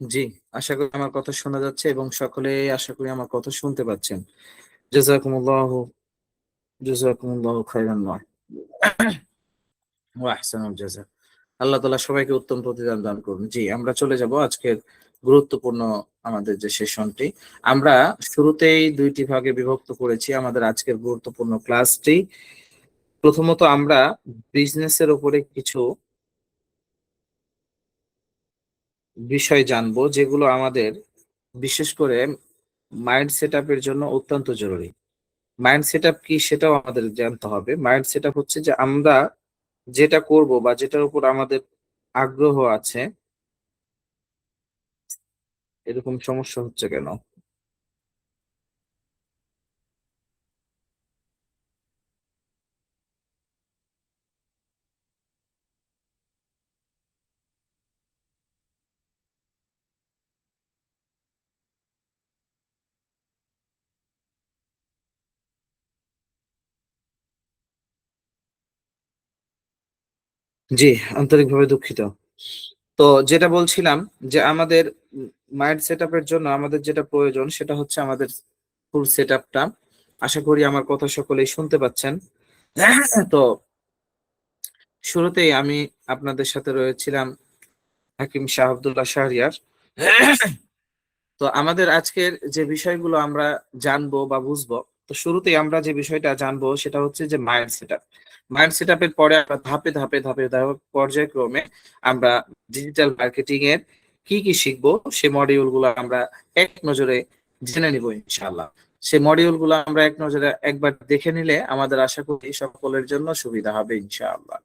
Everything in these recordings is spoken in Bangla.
জি, আশা করি আমার কথা শোনা যাচ্ছে এবং সকলে আশা করি আমার কথা শুনতে পাচ্ছেন। জাযাকুমুল্লাহু জাযাকুমুল্লাহু খাইরান ওয়া আহসানুল জাযা। আল্লাহ তাআলা সবাইকে উত্তম প্রতিদান দান করুন। জি, আমরা চলে যাব আজকের গুরুত্বপূর্ণ আমাদের যে সেশনটি। আমরা শুরুতেই ২ টি ভাগে বিভক্ত করেছি আমাদের আজকের গুরুত্বপূর্ণ ক্লাসটি। প্রথমত আমরা বিজনেসের উপরে কিছু বিষয় জানবো যেগুলো আমাদের বিশেষ করে মাইন্ড সেটআপের জন্য অত্যন্ত জরুরি। মাইন্ড সেটআপ কি সেটাও আমাদের জানতে হবে। মাইন্ড সেটআপ হচ্ছে যে আমরা যেটা করব বা যেটার উপর আমাদের আগ্রহ আছে, এরকম সমস্যা হচ্ছে কেন? জি, আন্তরিকভাবে দুঃখিত। তো যেটা বলছিলাম যে আমাদের মাইন্ড সেটআপের জন্য আমাদের যেটা প্রয়োজন সেটা হচ্ছে আমাদের ফুল সেটআপটা। আশা করি আমার কথা সকলেই শুনতে পাচ্ছেন। তো শুরুতেই আমি আপনাদের সাথে রয়েছিলাম হাকিম শাহ আব্দুল্লাহ শাহরিয়ার। তো আমাদের আজকের যে বিষয়গুলো আমরা জানবো বা বুঝবো, তো শুরুতেই আমরা যে বিষয়টা জানবো সেটা হচ্ছে যে মাইন্ড সেটআপ। মাইন্ড সেটআপের পরে আমরা ধাপে পর্যায়ক্রমে আমরা ডিজিটাল মার্কেটিং এর কি কি শিখবো সে মডিউল গুলো আমরা এক নজরে জেনে নিব ইনশাআল্লাহ। সে মডিউল গুলো আমরা এক নজরে একবার দেখে নিলে আমাদের আশা করি সকলের জন্য সুবিধা হবে ইনশাআল্লাহ।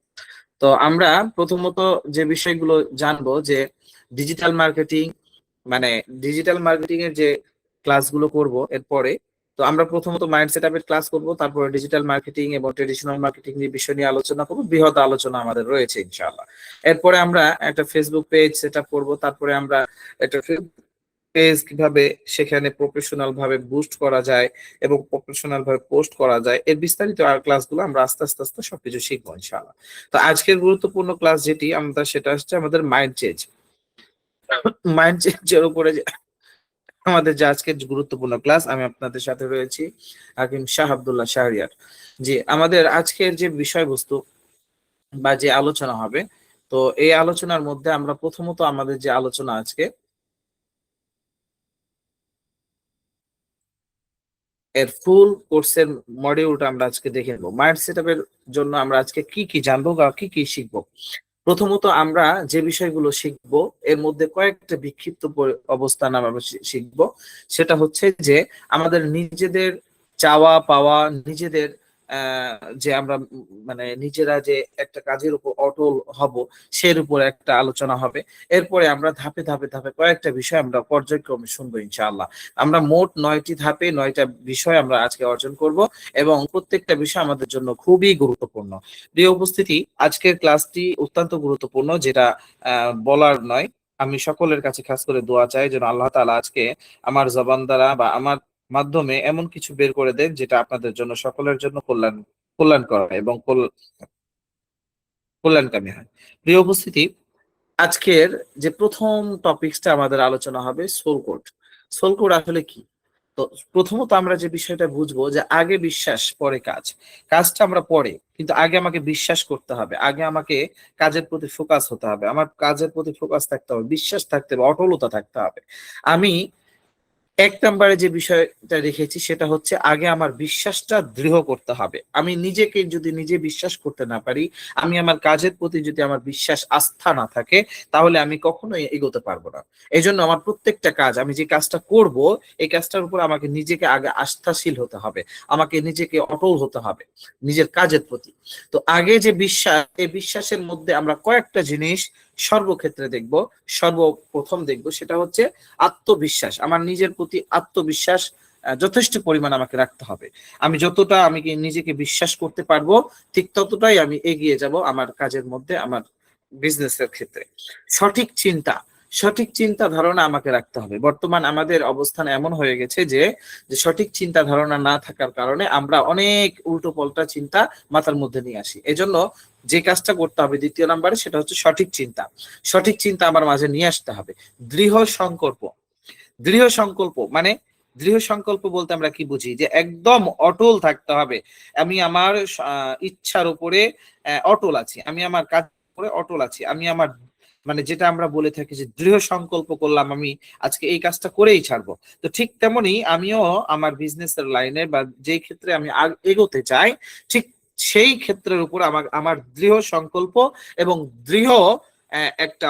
তো আমরা প্রথমত যে বিষয়গুলো জানবো যে ডিজিটাল মার্কেটিং, মানে ডিজিটাল মার্কেটিং এর যে ক্লাসগুলো করব এরপরে। তো আমরা প্রথমত মাইন্ড সেটআপের ক্লাস করব, তারপরে ডিজিটাল মার্কেটিং এবং ট্রেডিশনাল মার্কেটিং নিয়ে বিষয় নিয়ে আলোচনা করব। বৃহৎ আলোচনা আমাদের রয়েছে ইনশাআল্লাহ। এরপরে আমরা একটা ফেসবুক পেজ সেটআপ করব, তারপরে আমরা একটা পেজ কিভাবে সেখানে প্রফেশনাল ভাবে বুস্ট করা যায় এবং প্রফেশনাল ভাবে পোস্ট করা যায় এর বিস্তারিত আর ক্লাসগুলো আমরা আস্তে আস্তে সবকিছু শিখবো ইনশাআল্লাহ। তো আজকের গুরুত্বপূর্ণ ক্লাস যেটি আমরা সেটা হচ্ছে আমাদের মাইন্ড চেঞ্জ। মাইন্ড চেঞ্জের উপরে আমাদের যে আজকের গুরুত্বপূর্ণ ক্লাস, আমি আপনাদের সাথে রয়েছি হাকিম শাহ আব্দুল্লাহ শাহরিয়ার। জি, আমাদের আজকের যে বিষয়বস্তু বা যে আলোচনা হবে, তো এই আলোচনার মধ্যে আমরা প্রথমত আমাদের যে আলোচনা আজকে এর ফুল কোর্সের মডিউলটা আমরা আজকে দেখে নেবো। মাইন্ড সেটআপের জন্য আমরা আজকে কি কি জানবো বা কি কি শিখবো। প্রথমত আমরা যে বিষয়গুলো শিখবো এর মধ্যে কয়েকটা বিক্ষিপ্ত অবস্থান আমরা শিখবো। সেটা হচ্ছে যে আমাদের নিজেদের চাওয়া পাওয়া, নিজেদের যে আমরা মানে নিজেরা যে একটা কাজের উপর অটল হব সের উপর একটা আলোচনা হবে। এরপরে আমরা ধাপে ধাপে কয়েকটা বিষয় আমরা পর্যায়ক্রমে শুনবো ইনশাআল্লাহ। আমরা মোট ৯টি ধাপে ৯টা বিষয় আমরা আজকে অর্জন করব এবং প্রত্যেকটা বিষয় আমাদের জন্য খুবই গুরুত্বপূর্ণ। প্রিয় উপস্থিতি, আজকের ক্লাসটি অত্যন্ত গুরুত্বপূর্ণ, যেটা বলার নয়। আমি সকলের কাছে খাস করে দোয়া চাই যেন আল্লাহ তাআলা আজকে আমার জবান দ্বারা বা আমার মাধ্যমে এমন কিছু বের করে দেন যেটা আপনাদের জন্য সকলের জন্য কল্যাণকর হয় এবং কল্যাণকামী হয়। প্রিয় উপস্থিতি, আজকের যে প্রথম টপিকসটা আমাদের আলোচনা হবে সোল কোড। সোল কোড আসলে কি? তো প্রথমত আমরা যে বিষয়টা বুঝবো যে আগে বিশ্বাস পরে কাজ। কাজটা আমরা পরে, কিন্তু আগে আমাকে বিশ্বাস করতে হবে, আগে আমাকে কাজের প্রতি ফোকাস হতে হবে, আমার কাজের প্রতি ফোকাস থাকতে হবে, বিশ্বাস থাকতে হবে, অটলতা থাকতে হবে। আমি এক নম্বরে যে বিষয়টা রেখেছি সেটা হচ্ছে আগে আমার বিশ্বাসটা দৃঢ় করতে হবে। আমি নিজেকে যদি নিজে বিশ্বাস করতে না পারি, আমি আমার কাজের প্রতি যদি আমার বিশ্বাস আস্থা না থাকে, তাহলে আমি কখনোই এগোতে পারবো না। এই জন্য আমার প্রত্যেকটা কাজ, আমি যে কাজটা করব এই কাজটার উপর আমাকে নিজেকে আগে আস্থাশীল হতে হবে, আমাকে নিজেকে অটল হতে হবে নিজের কাজের প্রতি। তো আগে যে বিশ্বাস, এই বিশ্বাসের মধ্যে আমরা কয়েকটা জিনিস সর্বক্ষেত্রে দেখব। সর্বপ্রথম দেখব সেটা হচ্ছে আত্মবিশ্বাস। আমার নিজের প্রতি আত্মবিশ্বাস যথেষ্ট পরিমাণ আমাকে রাখতে হবে। আমি যতটা আমি নিজেকে বিশ্বাস করতে পারবো, ঠিক ততটাই আমি এগিয়ে যাব আমার কাজের মধ্যে, আমার বিজনেসের ক্ষেত্রে। সঠিক চিন্তা, সঠিক চিন্তা ধারণা আমাকে রাখতে হবে। বর্তমান আমাদের অবস্থান এমন হয়ে গেছে যে সঠিক চিন্তা ধারণা না থাকার কারণে আমরা অনেক উল্টো পাল্টা চিন্তা মাথার মধ্যে নিয়ে আসি। এজন্য যে কাজটা করতে হবে দ্বিতীয় নাম্বারে, সেটা হচ্ছে সঠিক চিন্তা। সঠিক চিন্তা আমার মাঝে নিয়ে আসতে হবে। দৃঢ় সংকল্প। দৃঢ় সংকল্প মানে, দৃঢ় সংকল্প বলতে আমরা কি বুঝি? যে একদম অটল থাকতে হবে। আমি আমার ইচ্ছার উপরে অটল আছি, আমি আমার কাজ উপরে অটল আছি, আমি আমার মানে যেটা আমরা বলে থাকি যে দৃঢ় সংকল্প করলাম আমি আজকে এই কাজটা করেই ছাড়বো। তো ঠিক তেমনি আমিও আমার বিজনেসের লাইনে বা যেই ক্ষেত্রে আমি এগোতে চাই, ঠিক সেই ক্ষেত্রের উপর আমার আমার দৃঢ় সংকল্প এবং দৃঢ় একটা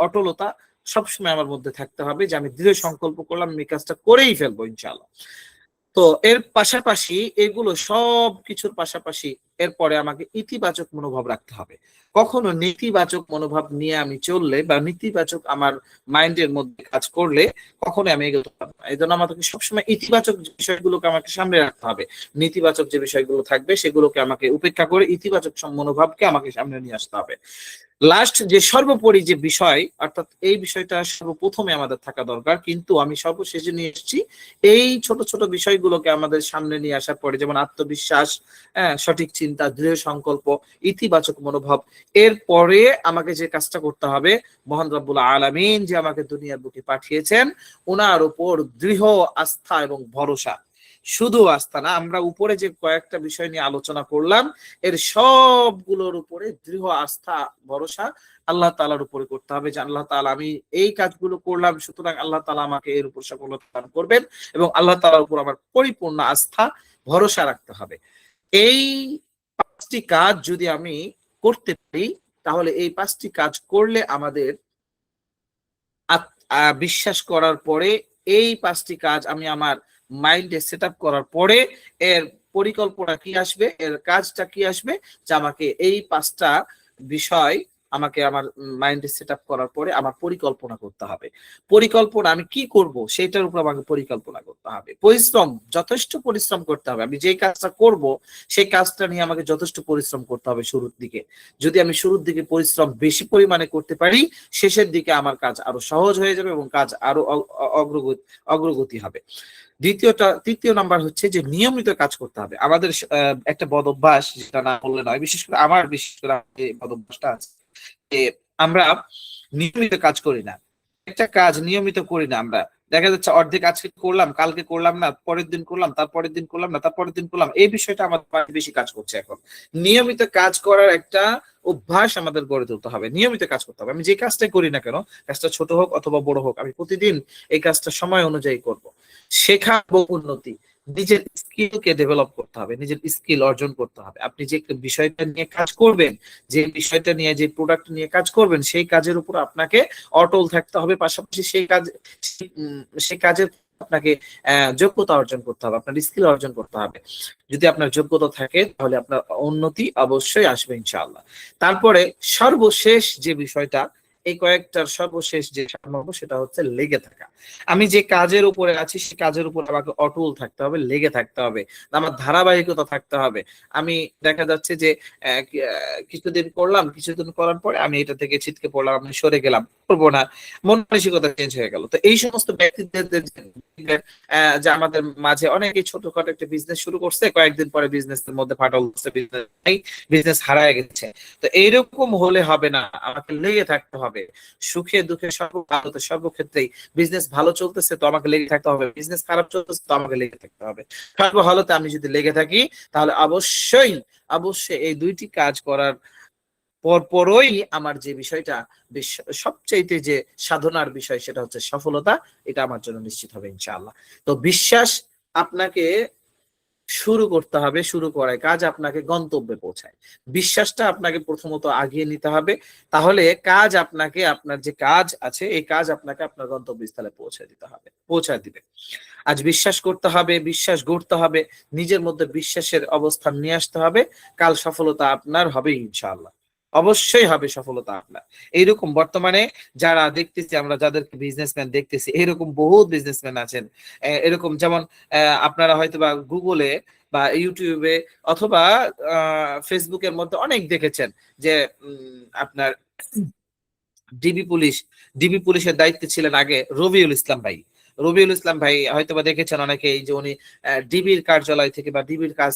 অটলতা সবসময় আমার মধ্যে থাকতে হবে, যে আমি দৃঢ় সংকল্প করলাম আমি কাজটা করেই ফেলবো ইনশাআল্লাহ। তো এর পাশাপাশি, এগুলো সব কিছুর পাশাপাশি এরপরে আমাকে ইতিবাচক মনোভাব রাখতে হবে। কখনো নেতিবাচক মনোভাব নিয়ে আমি চললে বা নেতিবাচক আমার মাইন্ডের মধ্যে কাজ করলে কখনো আমি এগোতে পারবো না। এই জন্য আমাকে সবসময় ইতিবাচক বিষয়গুলোকে আমাকে সামনে রাখতে হবে। নেতিবাচক যে বিষয়গুলো থাকবে সেগুলোকে আমাকে উপেক্ষা করে ইতিবাচক মনোভাবকে আমাকে সামনে নিয়ে আসতে হবে। লাস্ট যে সর্বোপরি যে বিষয়, অর্থাৎ এই বিষয়টা সর্বপ্রথমে আমাদের থাকা দরকার, কিন্তু আমি সর্বশেষে নিয়ে এসেছি। এই ছোট ছোট বিষয়গুলোকে আমাদের সামনে নিয়ে আসার পরে, যেমন আত্মবিশ্বাস, সঠিক চিন্তা, দৃঢ় সংকল্প, ইতিবাচক মনোভাব, এরপরে আমাকে যে কাজটা করতে হবে, মহান রব্বুল আলামিন যে আমাকে দুনিয়ার বুকে পাঠিয়েছেন, ওনার উপর দৃঢ় আস্থা এবং ভরসা। শুধু আস্থা না, আমরা উপরে যে কয়েকটা বিষয় নিয়ে আলোচনা করলাম, এর সবগুলোর উপরে দৃঢ় আস্থা ভরসা আল্লাহ তাআলার উপরে করতে হবে, যে আল্লাহ তাআলা আমি এই কাজগুলো করলাম, সুতরাং আল্লাহ তাআলা আমাকে এর উপর সফলতা দান করবেন, এবং আল্লাহ তাআলার উপর আমার পরিপূর্ণ আস্থা ভরসা রাখতে হবে। এই পাঁচটি কাজ যদি আমি করতে পারি, তাহলে এই পাঁচটি কাজ করলে আমাদের বিশ্বাস করার পরে, এই পাঁচটি কাজ আমি আমার মাইন্ডে সেট আপ করার পরে, এর পরিকল্পনা কি আসবে, এর কাজটা কি আসবে, যে আমাকে এই পাঁচটা বিষয় আমাকে আমার মাইন্ডে সেট আপ করার পরে আমার পরিকল্পনা করতে হবে। পরিকল্পনা আমি কি করব সেটার উপর আমাকে পরিকল্পনা করতে হবে। পরিশ্রম, যথেষ্ট পরিশ্রম করতে হবে। আমি যে কাজটা করব সেই কাজটা নিয়ে আমাকে যথেষ্ট পরিশ্রম করতে হবে শুরুর দিকে। যদি আমি শুরুর দিকে পরিশ্রম বেশি পরিমাণে করতে পারি, শেষের দিকে আমার কাজ আরো সহজ হয়ে যাবে এবং কাজ আরো অগ্রগতি হবে। তৃতীয় নাম্বার হচ্ছে যে নিয়মিত কাজ করতে হবে। আমাদের একটা বদ অভ্যাস, যেটা না বললে নয়, বিশেষ করে আমার এই বদ অভ্যাসটা আছে যে আমরা নিয়মিত কাজ করি না। একটা কাজ নিয়মিত করি না আমরা। দেখা যাচ্ছে অর্ধেক আজকে করলাম, কালকে করলাম না, পরের দিন করলাম, তারপরের দিন করলাম না, তারপরের দিন করলাম। এই বিষয়টা আমাদের বেশি কাজ করছে এখন। নিয়মিত কাজ করার একটা অভ্যাস আমাদের গড়ে তুলতে হবে। নিয়মিত কাজ করতে হবে। আমি যে কাজটাই করি না কেন, কাজটা ছোট হোক অথবা বড় হোক, আমি প্রতিদিন এই কাজটা সময় অনুযায়ী করব। শেখা এবং উন্নতি, নিজের স্কিলকে ডেভেলপ করতে হবে, নিজের স্কিল অর্জন করতে হবে। আপনি যে বিষয়টা নিয়ে কাজ করবেন, যে বিষয়টা নিয়ে, যে প্রোডাক্ট নিয়ে কাজ করবেন, সেই কাজের উপর আপনাকে অটল থাকতে হবে। পাশাপাশি সেই কাজের আপনাকে যোগ্যতা অর্জন করতে হবে, আপনার স্কিল অর্জন করতে হবে। যদি আপনার যোগ্যতা থাকে তাহলে আপনার উন্নতি অবশ্যই আসবে ইনশাআল্লাহ। তারপরে সর্বশেষ যে বিষয়টা, এই কয়েকটার সর্বশেষ যে সামগ্রী, সেটা হচ্ছে লেগে থাকা। আমি যে কাজের উপরে আছি সেই কাজের উপর আমাকে অটল থাকতে হবে, লেগে থাকতে হবে, আমার ধারাবাহিকতা থাকতে হবে। আমি দেখা যাচ্ছে যে কিছুদিন করলাম, কিছুদিন করার পরে আমি এটা থেকে ছিটকে পড়লাম, আমি সরে গেলাম, করবো না, মন মানসিকতা চেঞ্জ হয়ে গেল। তো এই সমস্ত ব্যক্তিদের যে আমাদের মাঝে অনেকেই ছোটখাটো একটা বিজনেস শুরু করছে, কয়েকদিন পরে বিজনেসের মধ্যে ফাটল ধরছে, বিজনেস হারায় গেছে। তো এইরকম হলে হবে না, আমাকে লেগে থাকতে হবে। সুখে দুঃখে সর্বক্ষেত্রেই বিজনেস ভালো চলতেছে তো আমাকে লেগে থাকতে হবে, বিজনেস খারাপ চলতেছে তো আমাকে লেগে থাকতে হবে। সর্বহালতে আমি যদি লেগে থাকি, তাহলে অবশ্যই অবশ্যই এই দুইটি কাজ করার পরপরই আমার যে বিষয়টা সবচাইতে যে সাধনার বিষয়, সেটা হচ্ছে সফলতা, এটা আমার জন্য নিশ্চিত হবে ইনশাআল্লাহ। তো বিশ্বাস আপনাকে শুরু করতে হবে, শুরু করায় কাজ আপনাকে গন্তব্যে পৌঁছায়। বিশ্বাসটা আপনাকে প্রথমত আগিয়ে নিতে হবে, তাহলে কাজ আপনাকে, আপনার যে কাজ আছে এই কাজ আপনাকে আপনার গন্তব্যস্থলে পৌঁছায় দিবে। আজ বিশ্বাস করতে হবে, বিশ্বাস গড়তে হবে, নিজের মধ্যে বিশ্বাসের অবস্থান নিয়ে আসতে হবে। কাল সফলতা আপনার হবে ইনশাআল্লাহ, অবশ্যই হবে সফলতা আপনার। এইরকম বর্তমানে যারা দেখতেছি, আমরা যাদেরকে বিজনেসম্যান দেখতেছি, এরকম বহুত বিজনেসম্যান আছেন। এরকম যেমন আপনারা হয়তো বা গুগলে বা ইউটিউবে অথবা ফেসবুকের মধ্যে অনেক দেখেছেন যে আপনার ডিবি পুলিশের দায়িত্বে ছিলেন আগে রবিউল ইসলাম ভাই। রবিউল ইসলাম ভাই হয়তোবা দেখেছেন অনেকেই যে উনি ডিবির কার্যালয় থেকে বা ডিবির কাজ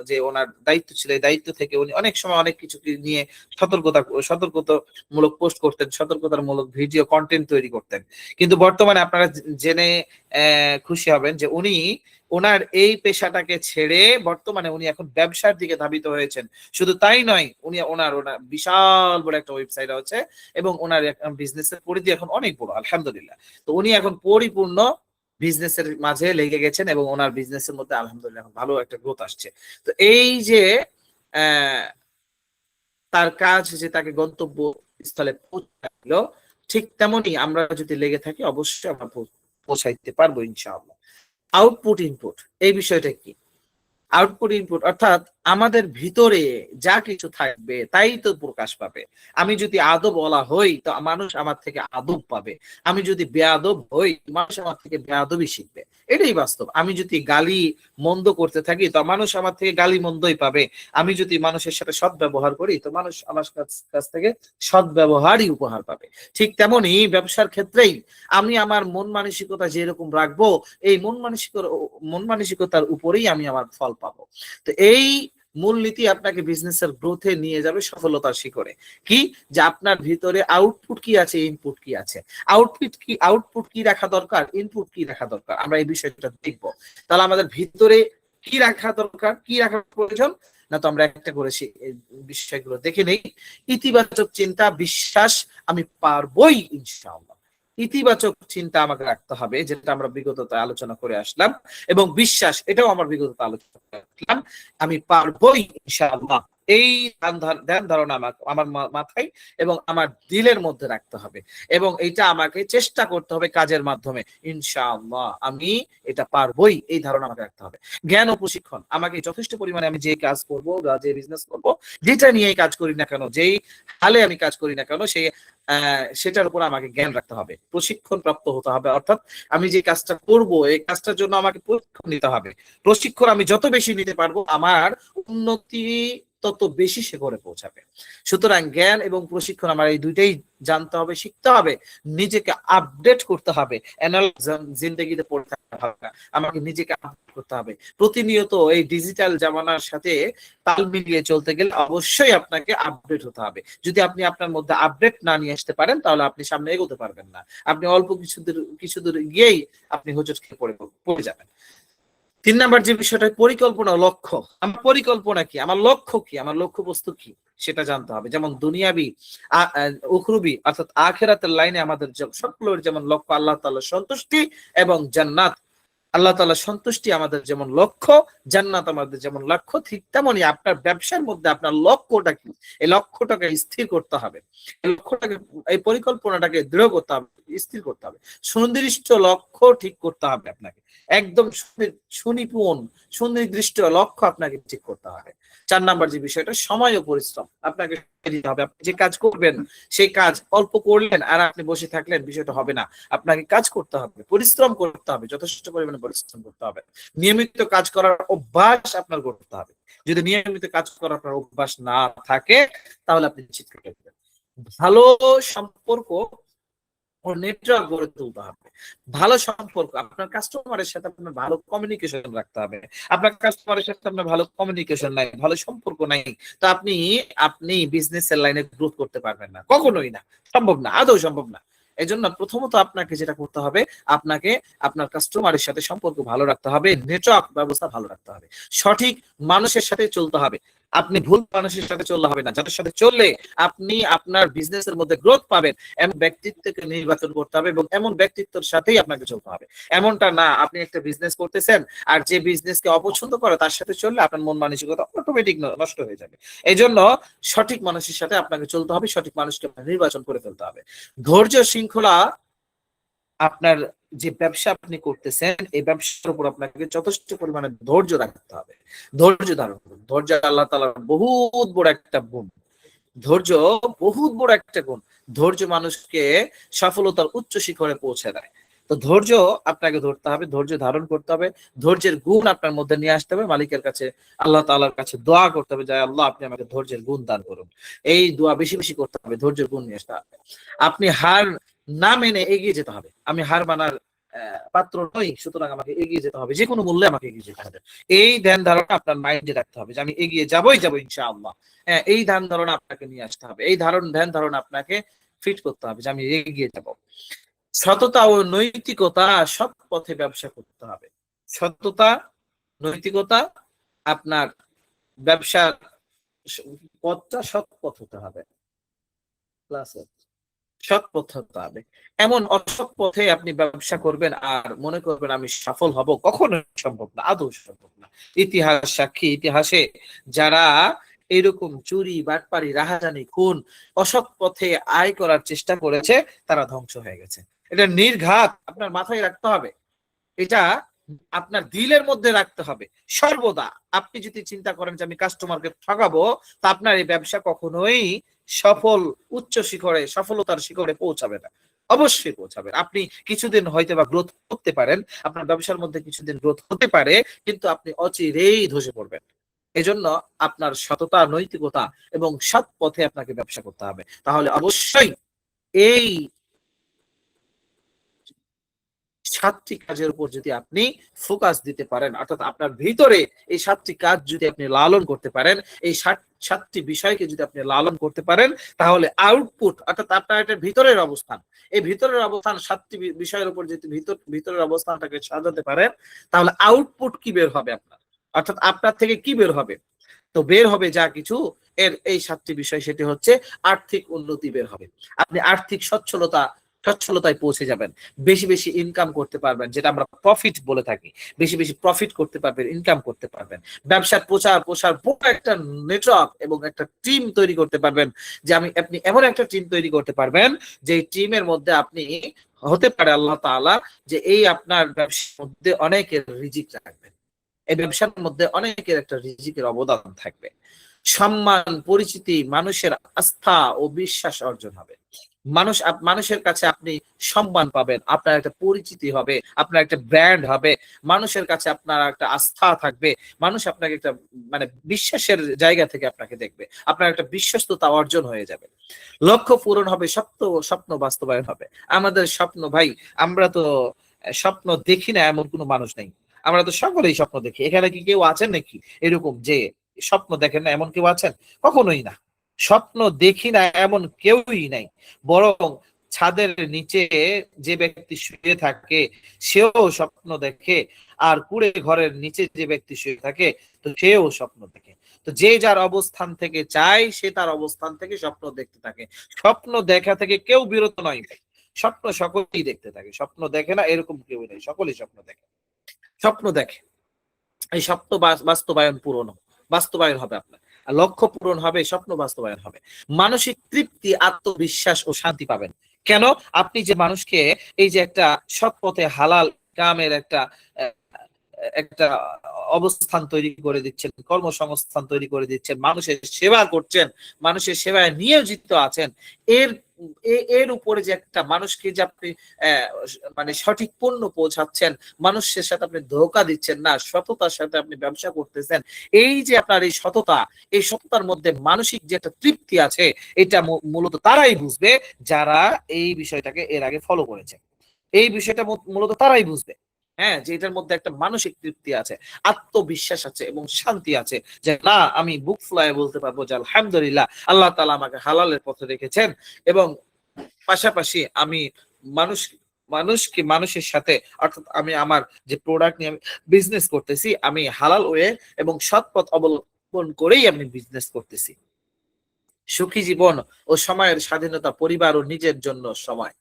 যে ওনার দায়িত্ব ছিল, এই দায়িত্ব থেকে উনি অনেক সময় অনেক কিছু নিয়ে সতর্কতামূলক পোস্ট করতেন, সতর্কতামূলক ভিডিও কন্টেন্ট তৈরি করতেন। কিন্তু বর্তমানে আপনারা জেনে খুশি হবেন যে উনি ওনার এই পেশাটাকে ছেড়ে বর্তমানে উনি এখন ব্যবসার দিকে ধাবিত হয়েছেন। শুধু তাই নয়, উনি ওনার বিশাল বড় একটা ওয়েবসাইট আছে এবং ওনার বিজনেসের পরিধি এখন অনেক বড়, আলহামদুলিল্লাহ। তো উনি এখন পরিপূর্ণ বিজনেসের মাঝে লেগে গেছেন এবং ওনার বিজনেসের মধ্যে আলহামদুলিল্লাহ ভালো একটা গ্রোথ আসছে। তো এই যে তার কাজ যে তাকে গন্তব্য স্থলে পৌঁছাইল, ঠিক তেমনি আমরা যদি লেগে থাকি অবশ্যই আমরা পৌঁছাইতে পারবো ইনশাআল্লাহ। আউটপুট ইনপুট, এই বিষয়টা কি? আউটপুট ইনপুট অর্থাৎ আমাদের ভিতরে যা কিছু থাকবে তাই তো প্রকাশ পাবে। আমি যদি আদব বলা হই তো মানুষ আমার থেকে আদব পাবে, আমি যদি বেয়াদব হই মানুষ আমার থেকে বেয়াদবই শিখবে, এটাই বাস্তব। আমি যদি গালি মন্দ করতে থাকি তো মানুষ আমার থেকে গালি মন্দই পাবে, আমি যদি মানুষের সাথে সৎ ব্যবহার করি তো মানুষ আমার কাছ থেকে সৎ ব্যবহারই উপহার পাবে। ঠিক তেমনি ব্যবসার ক্ষেত্রেই আমি আমার মন মানসিকতা যেরকম রাখবো, এই মন মানসিকতার উপরেই আমি আমার ফল পাবো। তো এই মূলনীতি আপনাকে বিজনেসের গ্রোথে নিয়ে যাবে সফলতার শিখরে। কি যে আপনার ভিতরে আউটপুট কি আছে, ইনপুট কি আছে। আউটপুট কি রাখা দরকার, ইনপুট কি রাখা দরকার, আমরা এই বিষয়টা দেখবো। তাহলে আমাদের ভিতরে কি রাখা দরকার, কি রাখা প্রয়োজন, না তো আমরা একটা করেছি বিষয়গুলো দেখে নেই। ইতিবাচক চিন্তা, বিশ্বাস, আমি পারবোই ইনশাআল্লাহ। ইতিবাচক চিন্তা আমাকে রাখতে হবে, যেটা আমরা বিগত আলোচনা করে আসলাম, এবং বিশ্বাস, এটাও আমার বিগত আলোচনা করে আসলাম, আমি পারবোই ইনশাআল্লাহ। এই ধ্যান ধারণা আমার মাথায় এবং আমার দিলের মধ্যে রাখতে হবে, এবং এটা আমাকে চেষ্টা করতে হবে কাজের মাধ্যমে। ইনশাআল্লাহ আমি এটা পারবোই, এই ধারণা আমাকে রাখতে হবে। জ্ঞান ও প্রশিক্ষণ, আমাকে যথেষ্ট পরিমাণে আমি যে কাজ করব বা যে বিজনেস করব, যেটা নিয়ে কাজ করি না কেন, যেই হালে আমি কাজ করি না কেন, সেটার উপর আমাকে জ্ঞান রাখতে হবে, প্রশিক্ষণ প্রাপ্ত হতে হবে। অর্থাৎ আমি যে কাজটা করব এই কাজটার জন্য আমাকে প্রশিক্ষণ নিতে হবে। প্রশিক্ষণ আমি যত বেশি নিতে পারবো আমার উন্নতি তত বেশি শিখরে পৌঁছাবে। সুতরাং জ্ঞান এবং প্রশিক্ষণ আমার এই দুইটাই জানতে হবে, শিখতে হবে, নিজেকে আপডেট করতে হবে। জিন্দগিতে পড়ে থাকতে হবে না, আমাকে নিজেকে আপডেট করতে হবে প্রতিনিয়ত। এই ডিজিটাল জামানার সাথে তাল মিলিয়ে চলতে গেলে অবশ্যই আপনাকে আপডেট হতে হবে। যদি আপনি আপনার মধ্যে আপডেট না নিয়ে আসতে পারেন তাহলে আপনি সামনে এগোতে পারবেন না। আপনি অল্প কিছু দূর গিয়েই আপনি হোঁচট খেয়ে পড়ে যাবেন। 3 নাম্বার যে বিষয়টা, পরিকল্পনা, লক্ষ্য। আমার পরিকল্পনা কি, আমার লক্ষ্য কি, আমার লক্ষ্য বস্তু কি, সেটা জানতে হবে। যেমন দুনিয়াবি উখরুবি অর্থাৎ আখিরাতের লাইনে আমাদের সবগুলোর যেমন লক্ষ্য আল্লাহ তাআলার সন্তুষ্টি এবং জান্নাত। আল্লাহ তাআলার সন্তুষ্টি আমাদের যেমন লক্ষ্য, জান্নাত আমাদের যেমন লক্ষ্য, ঠিক তেমনি আপনার ব্যবসার মধ্যে আপনার লক্ষ্যটা কি, এই লক্ষ্যটাকে স্থির করতে হবে। এই লক্ষ্যটাকে, এই পরিকল্পনাটাকে দৃঢ় করতে হবে, স্থির করতে হবে। সুনির্দিষ্ট লক্ষ্য ঠিক করতে হবে আপনাকে, একদম সুনির্দিষ্ট লক্ষ্য আপনাকে ঠিক করতে হবে। 4 নাম্বার যে বিষয়টা, সময় ও পরিশ্রম আপনাকে দিতে হবে। আপনি যে কাজ করবেন সেই কাজ অল্প করলেন আর আপনি বসে থাকলেন, বিষয়টা হবে না। আপনাকে কাজ করতে হবে, পরিশ্রম করতে হবে, যথেষ্ট পরিমাণে পরিশ্রম করতে হবে। নিয়মিত কাজ করার অভ্যাস আপনার করতে হবে। যদি নিয়মিত কাজ করার আপনার অভ্যাস না থাকে তাহলে আপনি চিৎকার করবেন। ভালো সম্পর্ক ও নেটওয়ার্ক গড়ে তুলতে হবে। ভালো সম্পর্ক, আপনার কাস্টমারের সাথে আপনার ভালো কমিউনিকেশন রাখতে হবে। আপনার কাস্টমারের সাথে আপনার ভালো কমিউনিকেশন নাই, ভালো সম্পর্ক নাই, তো আপনি বিজনেসের লাইনে গ্রোথ করতে পারবেন না, কখনোই না, সম্ভব না, আদৌ সম্ভব না। এই জন্য প্রথমত আপনাকে যেটা করতে হবে, আপনাকে আপনার কাস্টমারের সাথে সম্পর্ক ভালো রাখতে হবে, নেটওয়ার্ক ব্যবস্থা ভালো রাখতে হবে, সঠিক মানুষের সাথে চলতে হবে। আপনি ভুল মানুষের সাথে চললে হবে না, যাদের সাথে চললে আপনি আপনার বিজনেসের মধ্যে গ্রোথ পাবেন, এমন ব্যক্তিত্বকে নির্বাচন করতে হবে এবং এমন ব্যক্তিত্বের সাথেই আপনাকে চলতে হবে। এমনটা না আপনি একটা বিজনেস করতেছেন আর যে বিজনেসকে অপছন্দ করে তার সাথে চললে আপনার মন মানসিকতা অটোমেটিক নষ্ট হয়ে যাবে। এই জন্য সঠিক মানুষের সাথে আপনাকে চলতে হবে, সঠিক মানুষকে নির্বাচন করে ফেলতে হবে। ধৈর্য, শৃঙ্খলা, আপনার যে ব্যবসা আপনি করতেছেন এই ব্যবসার উপর আপনাকে যথেষ্ট পরিমাণে ধৈর্য রাখতে হবে। ধৈর্য ধারণ করুন। ধৈর্য আল্লাহ তাআলার বহুত বড় একটা গুণ। ধৈর্য বহুত বড় একটা গুণ। ধৈর্য মানুষকে সফলতার উচ্চ শিখরে পৌঁছে দেয়। তো ধৈর্য আপনাকে ধরতে হবে, ধৈর্য ধারণ করতে হবে, ধৈর্যের গুণ আপনার মধ্যে নিয়ে আসতে হবে, মালিকের কাছে আল্লাহ তাআলার কাছে দোয়া করতে হবে যে আল্লাহ আপনি আমাকে ধৈর্যের গুণ দান করুন। এই দোয়া বেশি বেশি করতে হবে, ধৈর্যের গুণ নিয়ে আসতে হবে। আপনি হার না মেনে এগিয়ে যেতে হবে। আমি হার মানার পাত্র নই, সুতরাং আমাকে এগিয়ে যেতে হবে, যে কোনো মূল্যে আমাকে এগিয়ে যেতে হবে। এই ধ্যান ধারণা আপনার মাইন্ডে রাখতে হবে যে আমি এগিয়ে যাবই যাবো ইনশাআল্লাহ। হ্যাঁ, এই ধ্যান ধারণা আপনাকে নিয়ে আসতে হবে, এই ধ্যান ধারণা আপনাকে ফিট করতে হবে যে আমি এগিয়ে যাব। সততা ও নৈতিকতা, সৎ পথে ব্যবসা করতে হবে। সততা, নৈতিকতা, আপনার ব্যবসার পথটা সৎ পথ হতে হবে, প্লাস সৎ পথ হতে হবে। এমন অসৎ পথে আপনি ব্যবসা করবেন আর মনে করবেন আমি সফল হব, কখনো সম্ভব না, আদৌ সম্ভব না। ইতিহাস সাক্ষী, ইতিহাসে যারা এরকম চুরি, বাটপারি, রাহাজানি, খুন, অসৎ পথে আয় করার চেষ্টা করেছে তারা ধ্বংস হয়ে গেছে। এটা নির্ঘাত আপনার মাথায় রাখতে হবে, এটা আপনার দিলের মধ্যে রাখতে হবে সর্বদা। আপনি যদি চিন্তা করেন যে আমি কাস্টমারকে ঠকাবো, তা আপনার এই ব্যবসা কখনোই উচ্চ শিখরে, সফলতার শিখরে পৌঁছাবে না। অবশ্যই পৌঁছাবেন। আপনি কিছুদিন হয়তো বা গ্রোথ করতে পারেন, আপনার ব্যবসার মধ্যে কিছুদিন গ্রোথ হতে পারে, কিন্তু আপনি অচিরেই ধসে পড়বেন। এজন্য আপনার সততা, নৈতিকতা এবং সৎ পথে আপনাকে ব্যবসা করতে হবে। তাহলে অবশ্যই এই ৭টি কাজের উপর যদি আপনি ফোকাস দিতে পারেন, অর্থাৎ আপনার ভিতরে এই ৭টি কাজ যদি আপনি লালন করতে পারেন, এই ৭টি বিষয়কে যদি আপনি লালন করতে পারেন, তাহলে আউটপুট, অর্থাৎ আপনার একটা ভিতরের অবস্থান, এই ভিতরের অবস্থান ৭টি বিষয়ের উপর যদি ভিতরের অবস্থানটাকে সাজাতে পারেন, তাহলে আউটপুট কি বের হবে আপনার, অর্থাৎ আপনার থেকে কি বের হবে? তো বের হবে যা কিছু, এই ৭টি বিষয়, সেটি হচ্ছে আর্থিক উন্নতি বের হবে। আপনি আর্থিক সচ্ছলতায় পৌঁছে যাবেন, বেশি বেশি ইনকাম করতে পারবেন, যেটা আমরা প্রফিট বলে থাকি। বেশি বেশি প্রফিট করতে পারবেন, ইনকাম করতে পারবেন, ব্যবসার প্রসার পুরো একটা নেটওয়ার্ক এবং একটা টিম তৈরি করতে পারবেন। যে আপনি এমন একটা টিম তৈরি করতে পারবেন যে টিমের মধ্যে আপনি, হতে পারে আল্লাহ তাআলা যে এই আপনার ব্যবসার মধ্যে অনেকের রিজিক রাখবেন, এই ব্যবসার মধ্যে অনেকের একটা রিজিকের অবদান থাকবে। সম্মান, পরিচিতি, মানুষের আস্থা ও বিশ্বাস অর্জন হবে। মানুষের কাছে আপনি সম্মান পাবেন, আপনার একটা পরিচিতি হবে, আপনার একটা ব্র্যান্ড হবে, মানুষের কাছে আপনার একটা আস্থা থাকবে, মানুষ আপনাকে একটা মানে বিশ্বাসের জায়গা থেকে আপনাকে দেখবে, আপনার একটা বিশ্বস্ততা অর্জন হয়ে যাবে। লক্ষ্য পূরণ হবে, স্বপ্ন বাস্তবায়ন হবে। আমাদের স্বপ্ন ভাই, আমরা তো স্বপ্ন দেখি না এমন কোনো মানুষ নেই, আমরা তো সকলেই স্বপ্ন দেখি। এখানে কি কেউ আছেন নাকি এরকম যে স্বপ্ন দেখেন না এমন কেউ আছেন? কখনোই না। স্বপ্ন দেখি না এমন কেউই নাই, বরং ছাদের নিচে যে ব্যক্তি শুয়ে থাকে সেও স্বপ্ন দেখে, আর কুড়ে ঘরের নিচে যে ব্যক্তি শুয়ে থাকে তো সেও স্বপ্ন দেখে। তো যে যার অবস্থান থেকে চায় সে তার অবস্থান থেকে স্বপ্ন দেখতে থাকে। স্বপ্ন দেখা থেকে কেউ বিরত নয়, স্বপ্ন সকলেই দেখতে থাকে। স্বপ্ন দেখে না এরকম কেউ নেই, সকলেই স্বপ্ন দেখে, স্বপ্ন দেখে। এই স্বপ্ন বাস্তবায়ন হবে আপনার, আর লক্ষ্য পূরণ হবে, স্বপ্ন বাস্তবায়ন হবে। মানসিক তৃপ্তি, আত্মবিশ্বাস ও শান্তি পাবেন। কেন? আপনি যে মানুষকে এই যে একটা সৎ পথে হালাল কামের একটা অবস্থান তৈরি করে দিচ্ছেন, কর্মসংস্থান তৈরি করে দিচ্ছেন, মানুষের সেবা করছেন, মানুষের সেবায় নিয়োজিত আছেন, এর এর উপরে যে একটা মানুষকে যে আপনি মানে সঠিক পণ্য পৌঁছাচ্ছেন, মানুষের সাথে আপনি ধোঁকা দিচ্ছেন না, সততার সাথে আপনি ব্যবসা করতেছেন, এই যে আপনার এই সততা, এই সততার মধ্যে মানসিক যে একটা তৃপ্তি আছে, এটা মূলত তারাই বুঝবে যারা এই বিষয়টাকে এর আগে ফলো করেছে। এই বিষয়টা মূলত তারাই বুঝবে, হ্যাঁ, যে এটার মধ্যে একটা মানসিক তৃপ্তি আছে, আত্মবিশ্বাস আছে এবং শান্তি আছে, যে না আমি বুক ফুলায় বলতে পারবো যে আলহামদুলিল্লাহ আল্লাহ তাআলা আমাকে হালালের পথে রেখেছেন, এবং পাশাপাশি আমি মানুষ মানুষের সাথে, অর্থাৎ আমি আমার যে প্রোডাক্ট নিয়ে আমি বিজনেস করতেছি, আমি হালাল ওয়ে এবং সৎ পথ অবলম্বন করেই আমি বিজনেস করতেছি। সুখী জীবন ও সময়ের স্বাধীনতা, পরিবার ও নিজের জন্য সময়।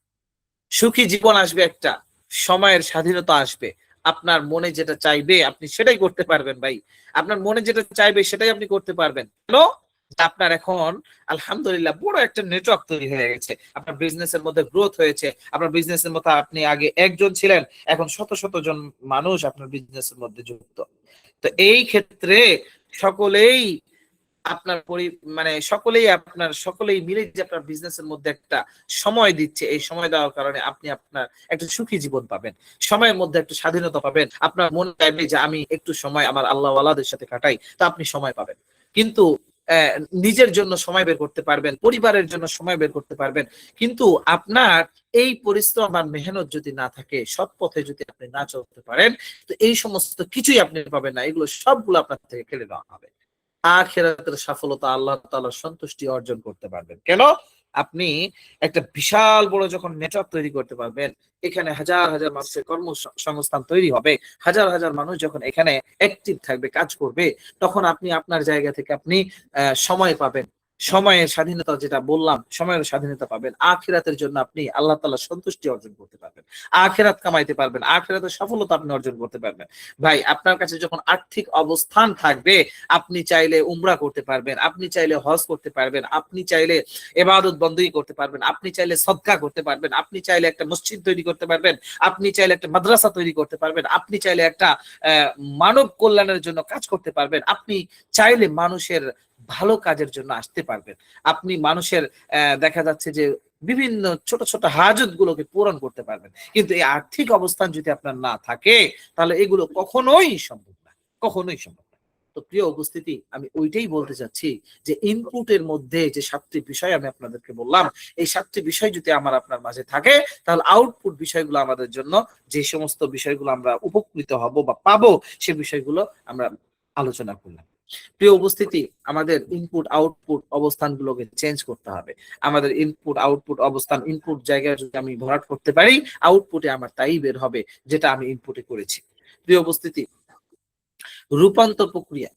সুখী জীবন আসবে একটা, সময়ের স্বাধীনতা আসবে, আপনার মনে যেটা চাইবে আপনি সেটাই করতে পারবেন ভাই। আপনার মনে যেটা চাইবে সেটাই আপনি করতে পারবেন। কেন? আপনার এখন আলহামদুলিল্লাহ বড় একটা নেটওয়ার্ক তৈরি হয়ে গেছে, আপনার বিজনেসের মধ্যে গ্রোথ হয়েছে, আপনার বিজনেসের মধ্যে আপনি আগে একজন ছিলেন, এখন শত শত জন মানুষ আপনার বিজনেসের মধ্যে যুক্ত। তো এই ক্ষেত্রে সকলেই আপনার মানে সকলেই মিলে যে আপনার বিজনেসের মধ্যে একটা সময় দিচ্ছে, এই সময় দেওয়ার কারণে আপনি আপনার একটা সুখী জীবন পাবেন, সময়ের মধ্যে একটা স্বাধীনতা পাবেন। আপনার মনে চাইবে যে আমি একটু সময় আমার আল্লাহ ওয়ালাদের সাথে কাটাই, তা আপনি সময় পাবেন। কিন্তু নিজের জন্য সময় বের করতে পারবেন, পরিবারের জন্য সময় বের করতে পারবেন, কিন্তু আপনার এই পরিশ্রম আর মেহনত যদি না থাকে, সৎ পথে যদি আপনি না চলতে পারেন, তো এই সমস্ত কিছুই আপনি পাবেন না, এগুলো সবগুলো আপনার থেকে কেড়ে নেওয়া হবে। আখিরাতের সফলতা, আল্লাহ তাআলার সন্তুষ্টি অর্জন করতে পারবেন। কেন? আপনি একটা বিশাল বড় যখন নেটওয়ার্ক তৈরি করতে পারবেন, এখানে হাজার হাজার মানুষের কর্মসংস্থান তৈরি হবে, হাজার হাজার মানুষ যখন এখানে অ্যাক্টিভ থাকবে, কাজ করবে, তখন আপনি আপনার জায়গা থেকে আপনি সময় পাবেন, সময়ের স্বাধীনতা, যেটা বললাম, সময়ের স্বাধীনতা পাবেন। আখিরাতের জন্য আপনি আল্লাহ তাআলার সন্তুষ্টি অর্জন করতে পারবেন, আখিরাত কামাইতে পারবেন, আখিরাতের সফলতা আপনি অর্জন করতে পারবেন। ভাই, আপনার কাছে যখন আর্থিক অবস্থান থাকবে, আপনি চাইলে উমরা করতে পারবেন, আপনি চাইলে হজ করতে পারবেন, আপনি চাইলে ইবাদত বندگی করতে পারবেন, আপনি চাইলে সদকা করতে পারবেন, আপনি চাইলে একটা মসজিদ তৈরি করতে পারবেন, আপনি চাইলে একটা মাদ্রাসা তৈরি করতে পারবেন, আপনি চাইলে একটা মানব কল্যাণের জন্য কাজ করতে পারবেন, আপনি চাইলে মানুষের ভালো কাজের জন্য আসতে পারবেন, আপনি মানুষের দেখা যাচ্ছে যে বিভিন্ন ছোট ছোট হাজত গুলোকে পূরণ করতে পারবেন। কিন্তু এই আর্থিক অবস্থান যদি আপনার না থাকে, তাহলে এগুলো কখনোই সম্ভব না, কখনোই সম্ভব না। তো প্রিয় উপস্থিতি, আমি ওইটাই বলতে চাচ্ছি যে ইনপুটের মধ্যে যে 7টি বিষয় আমি আপনাদেরকে বললাম, এই 7টি বিষয় যদি আপনার মাঝে থাকে, তাহলে আউটপুট বিষয়গুলো আমাদের জন্য, যে সমস্ত বিষয়গুলো আমরা উপকৃত হব বা পাবো, সে বিষয়গুলো আমরা আলোচনা করলাম। প্রিয় উপস্থিতি, আমাদের ইনপুট আউটপুট অবস্থানগুলোকে চেঞ্জ করতে হবে। আমাদের ইনপুট আউটপুট অবস্থান, ইনপুট জায়গায় যদি আমি ভরাট করতে পারি, আউটপুটে আমার তাই বের হবে যেটা আমি ইনপুটে করেছি। প্রিয় উপস্থিতি, রূপান্তর প্রক্রিয়া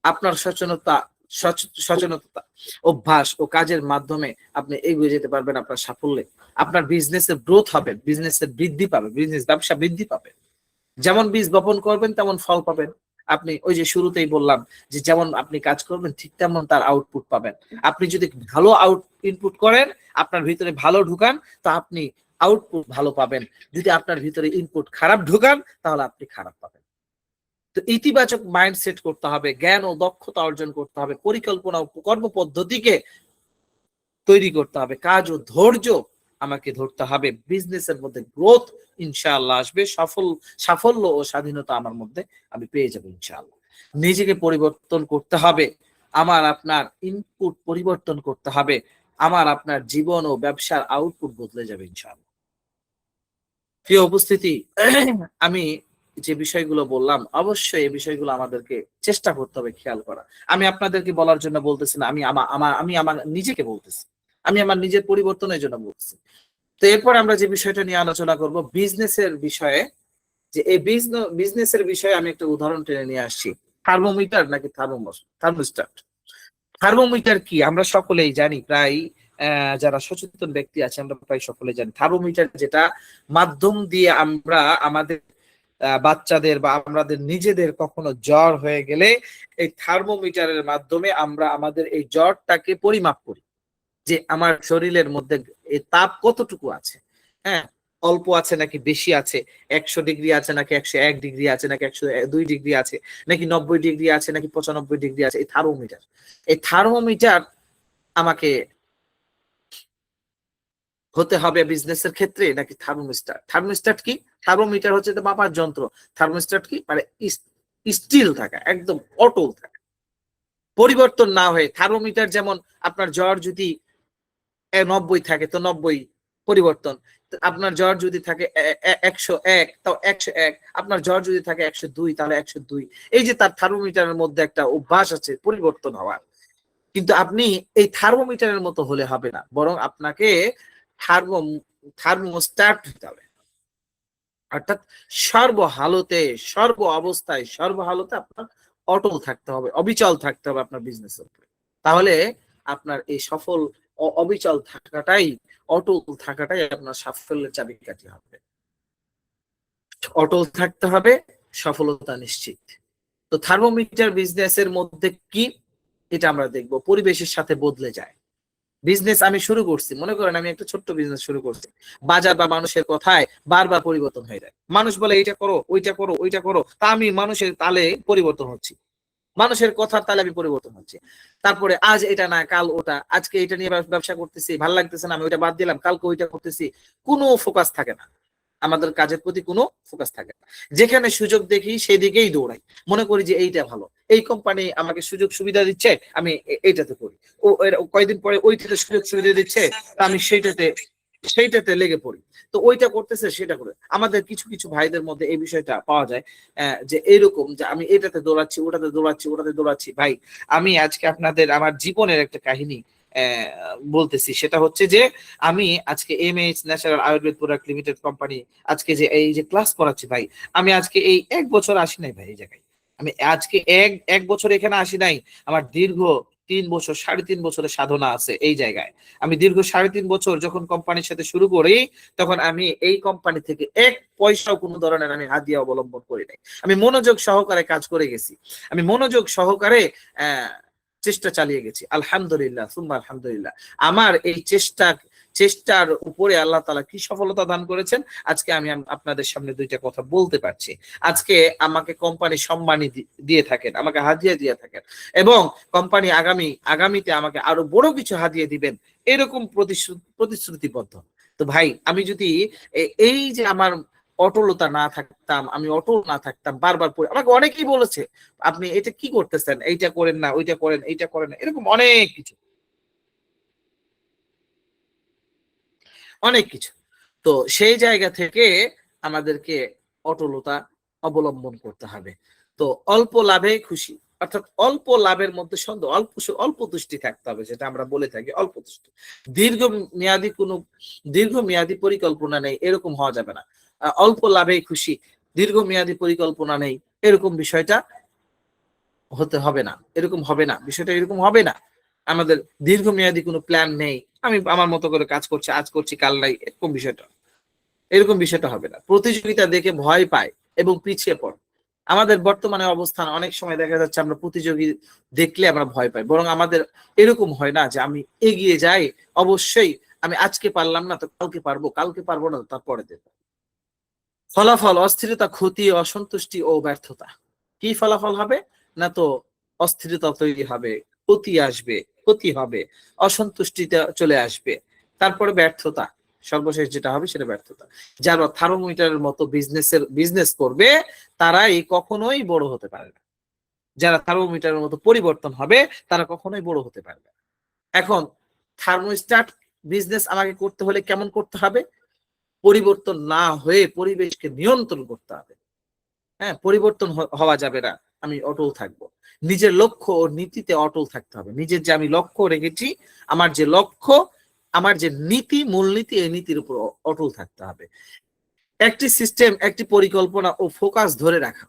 আপনার সচেতনতা, অভ্যাস ও কাজের মাধ্যমে আপনি এগিয়ে যেতে পারবেন আপনার সাফল্যে। আপনার বিজনেসের গ্রোথ হবে, বিজনেসের বৃদ্ধি পাবে, ব্যবসা বৃদ্ধি পাবে। যেমন বীজ বপন করবেন তেমন ফল পাবেন। আপনি ওই যে শুরুতেই বললাম যে যেমন আপনি কাজ করবেন ঠিক তেমন তার আউটপুট পাবেন। আপনি যদি ভালো ইনপুট করেন, আপনার ভিতরে ভালো ঢুকান, তো আপনি আউটপুট ভালো পাবেন। যদি আপনার ভিতরে ইনপুট খারাপ ঢুকান, তাহলে আপনি খারাপ পাবেন। তো ইতিবাচক মাইন্ডসেট করতে হবে, জ্ঞান ও দক্ষতা অর্জন করতে হবে, পরিকল্পনা ও কর্ম পদ্ধতিকে তৈরি করতে হবে, কাজ ও ধৈর্য আমাকে ধরতে হবে। বিজনেসের মধ্যে গ্রোথ ইনশাআল্লাহ আসবে, সাফল্য ও স্বাধীনতা আমার মধ্যে আমি পেয়ে যাবো ইনশাআল্লাহ। নিজেকে পরিবর্তন করতে হবে, আপনার ইনপুট পরিবর্তন করতে হবে, আপনার জীবন ও ব্যবসার আউটপুট বদলে যাবে ইনশাআল্লাহ। প্রিয় উপস্থিতি, আমি যে বিষয়গুলো বললাম, অবশ্যই এই বিষয়গুলো আমাদেরকে চেষ্টা করতে হবে খেয়াল করা। আমি আপনাদেরকে বলার জন্য বলতেছি না, আমি আমার নিজেকে বলতেছি, আমি আমার নিজের পরিবর্তনের জন্য বলতেছি। তো এরপর আমরা যে বিষয়টা নিয়ে আলোচনা করব, বিজনেসের বিষয়ে, যে এই বিজনেসের বিষয়ে আমি একটা উদাহরণ টেনে নিয়ে আসছি। থার্মোমিটার নাকি থার্মোস্ট্যাট? থার্মোমিটার কি আমরা সকলেই জানি, প্রায় যারা সচেতন ব্যক্তি আছে আমরা প্রায় সকলে জানি। থার্মোমিটার যেটা মাধ্যম দিয়ে আমরা আমাদের বাচ্চাদের বা আমাদের নিজেদের কখনো জ্বর হয়ে গেলে, এই থার্মোমিটারের মাধ্যমে আমরা আমাদের এই জ্বরটাকে পরিমাপ করি, যে আমার শরীরের মধ্যে এই তাপ কতটুকু আছে। হ্যাঁ, অল্প আছে নাকি বেশি আছে, 100 ডিগ্রি আছে নাকি 101 ডিগ্রি আছে নাকি 102 ডিগ্রি আছে, নাকি 90 ডিগ্রি আছে নাকি 95 ডিগ্রি আছে। এই থার্মোমিটার আমাকে হতে হবে বিজনেসের ক্ষেত্রে, নাকি থার্মোস্ট্যাট কি? থার্মোমিটার হচ্ছে মাপার যন্ত্র, থার্মোস্ট্যাট কি মানে স্টিল থাকা, একদম অটল থাকা, পরিবর্তন না হয়ে। থার্মোমিটার যেমন আপনার জ্বর যদি 90 থাকে তো 90 পরিবর্তন, আপনার জ্বর যদি থাকে 101 তাও 101, আপনার জ্বর যদি থাকে 102 তাহলে 102। এই যে তার থার্মোমিটারের মধ্যে একটা অভ্যাস আছে পরিবর্তন হওয়ার। কিন্তু আপনি এই থার্মোমিটারের মতো হলে হবে না, বরং আপনাকে থার্মো থার্মোস্ট্যাট হতে হবে। অর্থাৎ সর্বহালতে, সর্বহালতে আপনার অটল থাকতে হবে, অবিচল থাকতে হবে আপনার বিজনেসের উপরে। তাহলে আপনার এই অবিচল থাকাটাই, অটল থাকাটাই আপনার সাফল্যের চাবিকাঠি হবে। অটল থাকতে হবে, সফলতা নিশ্চিত। তো থার্মোমিটার বিজনেসের মধ্যে কি, এটা আমরা দেখবো। পরিবেশের সাথে বদলে যায়। বিজনেস আমি শুরু করছি, মনে করেন আমি একটা ছোট্ট বিজনেস শুরু করছি, বাজার বা মানুষের কথায় বারবার পরিবর্তন হয়ে যায়। মানুষ বলে এইটা করো, ওইটা করো, ওইটা করো, তা আমি মানুষের তালে পরিবর্তন হচ্ছি। মানুষের কথার তালে আমি পরিবর্তন হচ্ছে। তারপরে আজ এটা না কাল ওটা, আজকে এটা নিয়ে ব্যবসা করতেছি, ভালো লাগতেছে না, আমি ওইটা বাদ দিলাম, কালকে ওইটা করতেছি। কোনো ফোকাস থাকে না, আমাদের কাজের প্রতি কোনো ফোকাস থাকে না। যেখানে সুযোগ দেখি সেদিকেই দৌড়াই, মনে করি যে এইটা ভালো, এই কোম্পানি আমাকে সুযোগ সুবিধা দিচ্ছে, আমি এইটাতে করি। ও কয়েকদিন পরে ওইটাতে সুযোগ সুবিধা দিচ্ছে, আমি সেইটাতে লেগে পড়ি। তো ওইটা করতেছে সেটা করে। আমাদের কিছু কিছু ভাইদের মধ্যে এই বিষয়টা পাওয়া যায়, যে এরকম যে আমি এটাতে দৌড়াচ্ছি, ওটাতে দৌড়াচ্ছি, ওটাতে দৌড়াচ্ছি। ভাই আমি আজকে আপনাদের আমার জীবনের একটা কাহিনী বলতেছি। সেটা হচ্ছে যে আমি আজকে mAh natural Ayurveda product limited company আজকে যে এই যে ক্লাস করাচ্ছি ভাই, আমি আজকে এই 1 বছর আসি নাই ভাই এই জায়গায়। আমি আজকে এক বছর এখানে আসি নাই। আমার দীর্ঘ 3 বছর, 3.5 বছরের সাধনা আছে এই জায়গায়। আমি দীর্ঘ 3.5 বছর যখন কোম্পানির সাথে শুরু করি, তখন আমি এই কোম্পানি থেকে 1 পয়সাও কোনো ধরনের আমি হাদিয়া অবলম্বন করি নাই। আমি মনোযোগ সহকারে কাজ করে গেছি, আমি মনোযোগ সহকারে চেষ্টা চালিয়ে গেছি। আলহামদুলিল্লাহ সুম্মা আলহামদুলিল্লাহ। আমার এই চেষ্টার উপরে আল্লাহ তাআলা কি সফলতা দান করেছেন, আজকে আমি আপনাদের সামনে দুইটা কথা বলতে পারছি। আজকে আমাকে কোম্পানি সম্মানী দিয়ে থাকেন, আমাকে হাদিয়া দিয়ে থাকেন, এবং কোম্পানি আগামীতে আমাকে আরো বড় কিছু হাদিয়া দিবেন, এরকম প্রতিশ্রুতিবদ্ধ। তো ভাই আমি যদি এই যে আমার অটলতা না থাকতাম, আমি অটল না থাকতাম, বারবার আমাকে অনেকেই বলেছে আপনি এটা কি করতেছেন, এইটা করেন না, ওইটা করেন, এইটা করেন না, এরকম অনেক কিছু, অনেক কিছু। তো সেই জায়গা থেকে আমাদেরকে অটলতা অবলম্বন করতে হবে। তো অল্প লাভে খুশি, অর্থাৎ অল্প লাভের মধ্যে সন্দেহ, অল্প তুষ্টি থাকতে হবে, যেটা আমরা বলে থাকি অল্প তুষ্টি। দীর্ঘ মেয়াদী কোনো দীর্ঘ মেয়াদী পরিকল্পনা নেই, এরকম হওয়া যাবে না। অল্প লাভে খুশি, দীর্ঘ মেয়াদী পরিকল্পনা নেই, এরকম বিষয়টা হতে হবে না, এরকম হবে না, বিষয়টা এরকম হবে না। আমাদের দীর্ঘমেয়াদী কোনো প্ল্যান নেই, আমি আমার মতো করে কাজ করছি, আজ করছি কাল নাই, এরকম বিষয়টা হবে না। প্রতিযোগিতা দেখে ভয় পায় এবং পিছিয়ে পড়ে। আমাদের বর্তমানে অবস্থান অনেক সময় দেখা যাচ্ছে আমরা প্রতিযোগী দেখলে আমরা ভয় পাই, বরং আমাদের এরকম হয় না যে আমি এগিয়ে যাই, অবশ্যই আমি আজকে পারলাম না তো কালকে পারবো, কালকে পারবো না তো তারপরে দেবো। ফলাফল অস্থিরতা, ক্ষতি, অসন্তুষ্টি ও ব্যর্থতা। কি ফলাফল হবে না, তো অস্থিরতা তৈরি হবে, ক্ষতি হবে, অসন্তুষ্টিটা চলে আসবে, তারপরে ব্যর্থতা, সর্বশেষ যেটা হবে সেটা ব্যর্থতা। যারা থার্মোমিটারের মতো বিজনেস করবে, তারাই কখনোই বড় হতে পারে না। যারা থার্মোমিটারের মতো পরিবর্তন হবে, তারা কখনোই বড় হতে পারবে না। এখন থার্মোস্ট্যাট বিজনেস আমাকে করতে হলে কেমন করতে হবে? পরিবর্তন না হয়ে পরিবেশকে নিয়ন্ত্রণ করতে হবে। হ্যাঁ, পরিবর্তন হওয়া যাবে না, আমি অটল থাকবো। নিজের লক্ষ্য ও নীতিতে অটল থাকতে হবে। নিজের যে আমি লক্ষ্য রেখেছি, আমার যে লক্ষ্য, আমার যে নীতি, মূলনীতি, এই নীতির উপর অটল থাকতে হবে। একটি সিস্টেম, একটি পরিকল্পনা ও ফোকাস ধরে রাখা।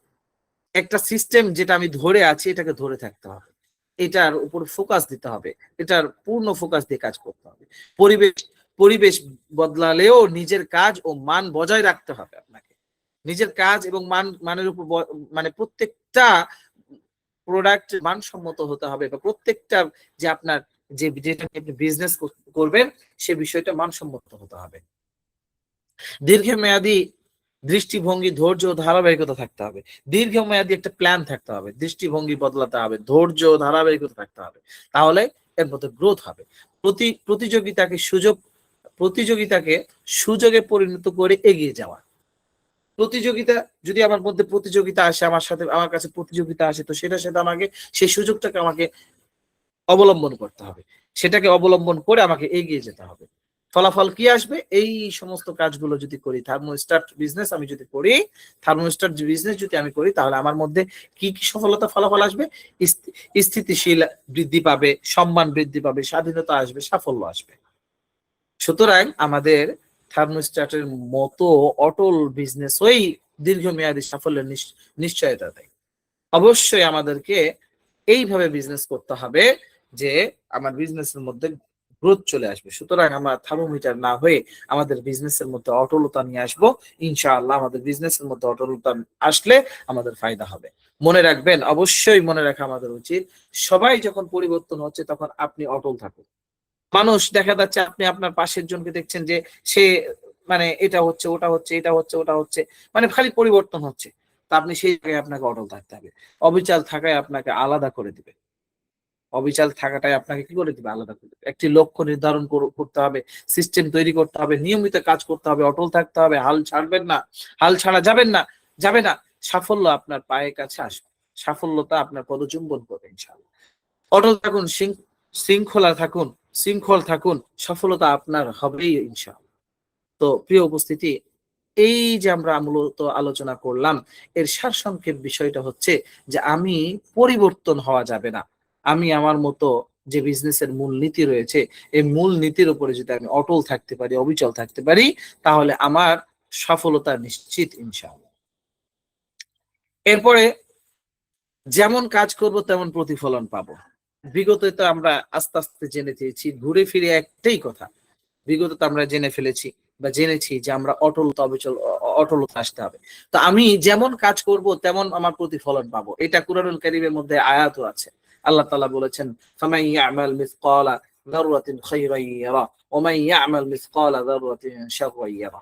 একটা সিস্টেম যেটা আমি ধরে আছি, এটাকে ধরে থাকতে হবে, এটার উপর ফোকাস দিতে হবে, এটার পূর্ণ ফোকাস দিয়ে কাজ করতে হবে। পরিবেশ পরিবেশ বদলালেও নিজের কাজ ও মান বজায় রাখতে হবে আপনাকে। নিজের কাজ এবং মানের উপর মানে প্রত্যেকটা প্রোডাক্ট মানসম্মত হতে হবে, বা প্রত্যেকটা যে আপনার যেটা আপনি বিজনেস করবেন, সে বিষয়টা মানসম্মত হতে হবে। দীর্ঘমেয়াদী দৃষ্টিভঙ্গি, ধৈর্য, ধারাবাহিকতা থাকতে হবে। দীর্ঘমেয়াদী একটা প্ল্যান থাকতে হবে, দৃষ্টিভঙ্গি বদলাতে হবে, ধৈর্য, ধারাবাহিকতা থাকতে হবে, তাহলে এর মধ্যে গ্রোথ হবে। প্রতিযোগিতাকে সুযোগে পরিণত করে এগিয়ে যাওয়া। প্রতিযোগিতা, যদি আমার মধ্যে প্রতিযোগিতা আসে, আমার কাছে প্রতিযোগিতা আসে, তো সেটার সাথে আমাকে সেই সুযোগটাকে আমাকে অবলম্বন করতে হবে, সেটাকে অবলম্বন করে আমাকে এগিয়ে যেতে হবে। ফলাফল কি আসবে? এই সমস্ত কাজগুলো যদি করি, থার্মোস্ট্যাট বিজনেস আমি যদি করি, থার্মোস্ট্যাট বিজনেস যদি আমি করি, তাহলে আমার মধ্যে কি কি সফলতা ফলাফল আসবে? স্থিতিশীল বৃদ্ধি পাবে, সম্মান বৃদ্ধি পাবে, স্বাধীনতা আসবে, সাফল্য আসবে। সুতরাং আমাদের থার্মোস্ট্যাটের মতো অটল বিজনেস ওই দীর্ঘমেয়াদী সাফল্যের নিশ্চয়তা দেয়। অবশ্যই আমাদেরকে এইভাবে বিজনেস করতে হবে যে আমার বিজনেসের মধ্যে গ্রোথ চলে আসবে। সুতরাং আমরা থার্মোমিটার না হয়ে আমাদের বিজনেসের মধ্যে অটলতা নিয়ে আসবো। ইনশাআল্লাহ আমাদের বিজনেসের মধ্যে অটলতা আসলে আমাদের ফায়দা হবে। মনে রাখবেন, অবশ্যই মনে রাখা আমাদের উচিত, সবাই যখন পরিবর্তন হচ্ছে তখন আপনি অটল থাকুন। মানুষ দেখা যাচ্ছে, আপনি আপনার পাশের জনকে দেখছেন যে সে মানে এটা হচ্ছে, ওটা হচ্ছে, এটা হচ্ছে, ওটা হচ্ছে, মানে খালি পরিবর্তন হচ্ছে। তা আপনি সেই জায়গায় আপনাকে অটল থাকতে হবে। অবিচার থাকায় আপনাকে আলাদা করে দিবে। অবিচার থাকাটাই আপনাকে কি করে দিবে? আলাদা করে দিবে। একটি লক্ষ্য নির্ধারণ করতে হবে, সিস্টেম তৈরি করতে হবে, নিয়মিত কাজ করতে হবে, অটল থাকতে হবে, হাল ছাড়বেন না, হাল ছাড়া যাবে না। সাফল্য আপনার পায়ের কাছে আসবে। সাফল্যতা আপনার পদচুম্বন করবে ইনশাআল্লাহ। অটল থাকুন, শৃঙ্খলা থাকুন, শৃঙ্খল থাকুন, সফলতা আপনার হবেই ইনশাআল্লাহ। তো প্রিয় উপস্থিতি, এই যে আমরা মূলত আলোচনা করলাম, এর সারসংক্ষেপ বিষয়টা হচ্ছে যে আমি পরিবর্তন হওয়া যাবে না। আমি আমার মতো যে বিজনেসের মূল নীতি রয়েছে, এই মূল নীতির উপরে যদি আমি অটল থাকতে পারি, অবিচল থাকতে পারি, তাহলে আমার সফলতা নিশ্চিত ইনশাআল্লাহ। এরপরে যেমন কাজ করব তেমন প্রতিফলন পাবো। বিগত তো আমরা আস্তে আস্তে জেনে চেয়েছি, ঘুরে ফিরে একটাই কথা। বিগত তো আমরা জেনে ফেলেছি বা জেনেছি যে আমরা অটলতা আসতে হবে। তো আমি যেমন কাজ করব তেমন আমার প্রতিফলন পাবো। এটা কুরআনুল কারীমের মধ্যে আয়াতও আছে। আল্লাহ তাআলা বলেছেন, ফামান ইয়ামাল মিসকালা যাররাতিন খায়রান ইয়ারা ওয়া মান ইয়ামাল মিসকালা যাররাতিন শাররান ইয়ারা।